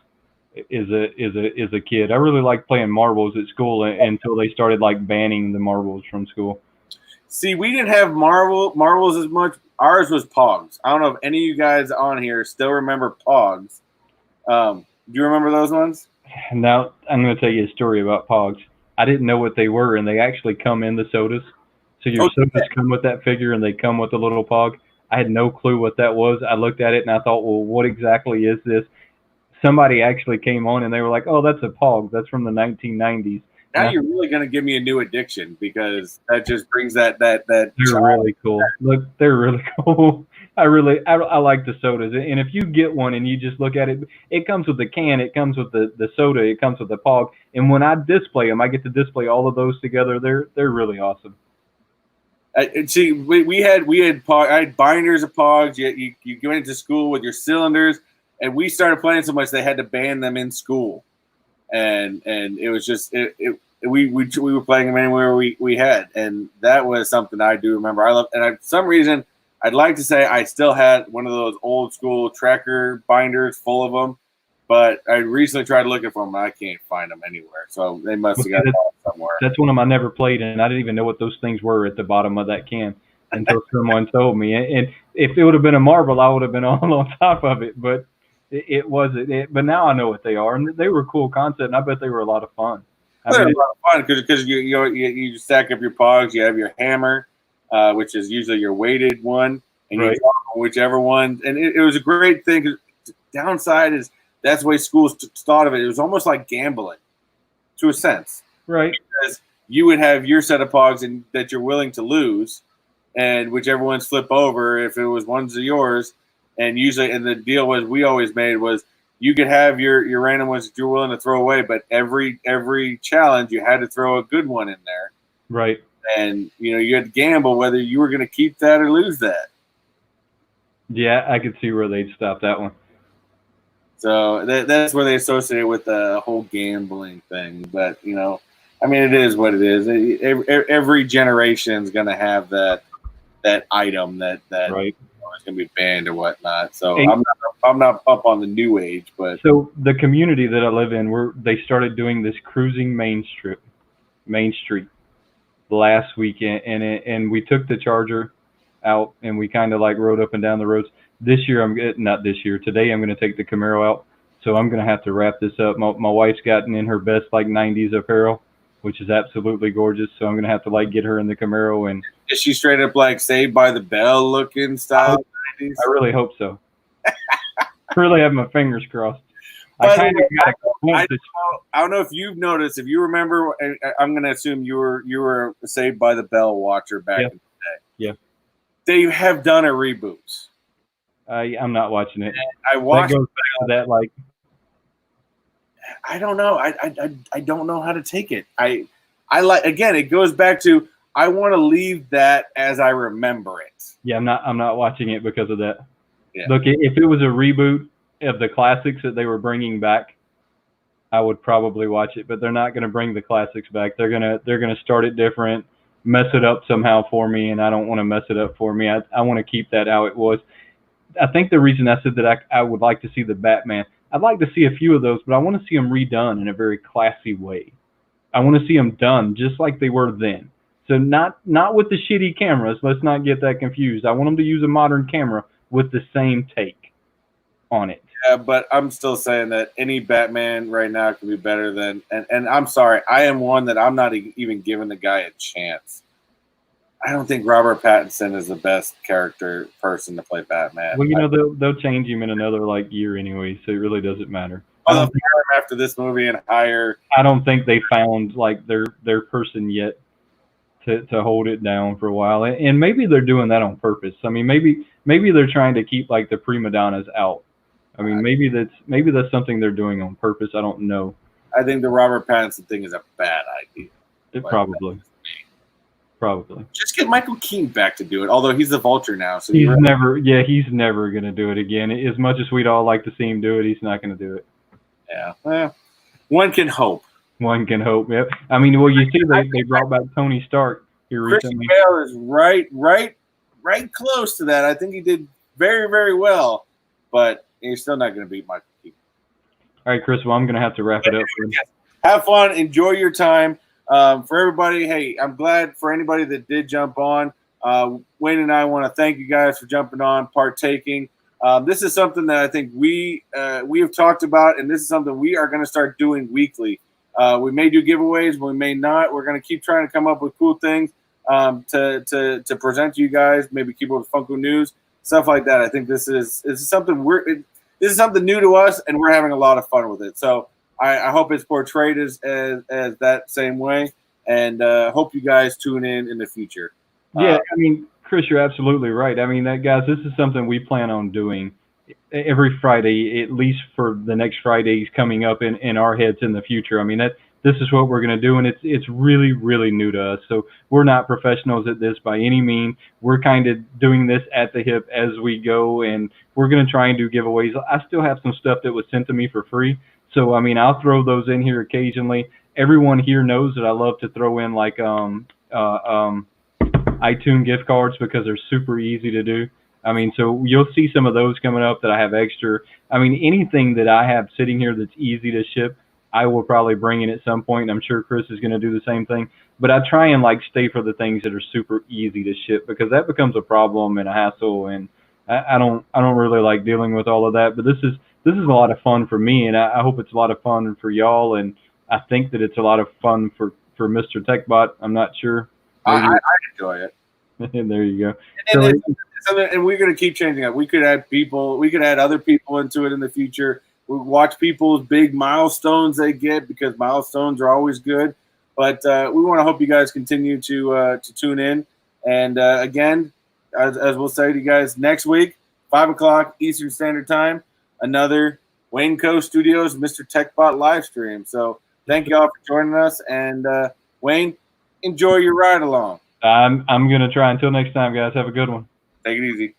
as a kid. I really liked playing marbles at school until they started like banning the marbles from school. See, we didn't have marbles as much. Ours was Pogs. I don't know if any of you guys on here still remember Pogs. Do you remember those ones? Now I'm going to tell you a story about Pogs. I didn't know what they were, and they actually come in the sodas. So your sodas come with that figure, and they come with a little Pog. I had no clue what that was. I looked at it, and I thought, well, what exactly is this? Somebody actually came on, and they were like, oh, that's a Pog. That's from the 1990s. Now you're really going to give me a new addiction because that just brings that. They're really cool. Look, they're really cool. I like the sodas. And if you get one and you just look at it, it comes with the can, it comes with the soda, it comes with the Pog. And when I display them, I get to display all of those together. They're really awesome. See, I had binders of Pogs. You go into school with your cylinders, and we started playing so much they had to ban them in school, and it was just we were playing them anywhere we had, and that was something I do remember. I love, and for some reason I'd like to say I still had one of those old school tracker binders full of them, but I recently tried looking for them and I can't find them anywhere. So they must have got them somewhere. That's one of them I never played, and I didn't even know what those things were at the bottom of that can until someone told me. And if it would have been a marble, I would have been all on top of it, but it wasn't. But now I know what they are, and they were a cool concept, and I bet they were a lot of fun. They're a lot of fun because you stack up your Pogs, you have your hammer, which is usually your weighted one, and you draw whichever one. And it was a great thing. Cause the downside is that's the way schools thought of it. It was almost like gambling, to a sense, right? Because you would have your set of Pogs and that you're willing to lose, and whichever ones flip over, if it was ones of yours, and usually, and the deal was we always made was you could have your random ones that you're willing to throw away, but every challenge you had to throw a good one in there, right? And you had to gamble whether you were going to keep that or lose that. Yeah, I could see where they'd stop that one. So that's where they associate it with the whole gambling thing. But I mean, it is what it is. Every generation is going to have that item that right. is going to be banned or whatnot. So I'm not up on the new age, but so the community that I live in, they started doing this cruising Main Street last weekend, and we took the Charger out and we kind of like rode up and down the roads. This year, today I'm going to take the Camaro out. So I'm going to have to wrap this up. My wife's gotten in her best like 90s apparel, which is absolutely gorgeous. So I'm going to have to like get her in the Camaro. And is she straight up like Saved by the Bell looking style? I really hope so. I really have my fingers crossed. I don't know if you've noticed, if you remember, I'm going to assume you were a Saved by the Bell watcher back in the day. Yeah. They have done a reboot. I'm not watching it. I watched that goes back to that, like, I don't know. I don't know how to take it. I like, again, it goes back to, I want to leave that as I remember it. Yeah, I'm not watching it because of that. Yeah. Look, if it was a reboot of the classics that they were bringing back, I would probably watch it. But they're not going to bring the classics back. They're gonna start it different, mess it up somehow for me, and I don't want to mess it up for me. I want to keep that how it was. I think the reason I said that I would like to see the Batman, I'd like to see a few of those, but I want to see them redone in a very classy way. I want to see them done just like they were then. So not with the shitty cameras. Let's not get that confused. I want them to use a modern camera with the same take on it. Yeah, but I'm still saying that any Batman right now can be better than. And I'm sorry, I am one that I'm not even giving the guy a chance. I don't think Robert Pattinson is the best person to play Batman. Well, they'll change him in another like year anyway, so it really doesn't matter. After this movie and hire. I don't think they found like their person yet to hold it down for a while, and maybe they're doing that on purpose. I mean, maybe they're trying to keep like the prima donnas out. I mean, maybe that's something they're doing on purpose. I don't know. I think the Robert Pattinson thing is a bad idea. Probably. Just get Michael Keaton back to do it. Although he's the Vulture now, so he's never going to do it again. As much as we'd all like to see him do it, he's not going to do it. Yeah, well, one can hope. One can hope. Yep. I mean, well, you see, they brought back Tony Stark here recently. Christian Bale is right close to that. I think he did very, very well, but he's still not going to beat Michael Keaton. All right, Chris. Well, I'm going to have to wrap it up. Have fun. Enjoy your time. For everybody, hey, I'm glad for anybody that did jump on. Wayne and I want to thank you guys for jumping on, partaking. This is something that I think we have talked about, and this is something we are going to start doing weekly. We may do giveaways, we may not. We're going to keep trying to come up with cool things to present to you guys. Maybe keep up with Funko news, stuff like that. I think this is something this is something new to us, and we're having a lot of fun with it. So I hope it's portrayed as that same way, and hope you guys tune in the future. Yeah, I mean, Chris, you're absolutely right. I mean, guys, this is something we plan on doing every Friday, at least for the next Fridays coming up in our heads in the future. I mean, this is what we're going to do, and it's really, really new to us. So we're not professionals at this by any means. We're kind of doing this at the hip as we go, and we're going to try and do giveaways. I still have some stuff that was sent to me for free. So, I mean, I'll throw those in here occasionally. Everyone here knows that I love to throw in like iTunes gift cards because they're super easy to do. I mean, so you'll see some of those coming up that I have extra. I mean, anything that I have sitting here that's easy to ship, I will probably bring in at some point. I'm sure Chris is going to do the same thing. But I try and like stay for the things that are super easy to ship because that becomes a problem and a hassle, and I don't really like dealing with all of that. But this is a lot of fun for me, and I hope it's a lot of fun for y'all, and I think that it's a lot of fun for Mr. Techbot. I'm not sure. I enjoy it. There you go. And we're going to keep changing it. We could add people. We could add other people into it in the future. We watch people's big milestones they get because milestones are always good. But we want to hope you guys continue to tune in. And again, as we'll say to you guys next week, 5 o'clock Eastern Standard Time, another Wayneko Studios Mr. Techbot live stream. So thank you all for joining us. And Wayne, enjoy your ride along. I'm going to try. Until next time, guys. Have a good one. Take it easy.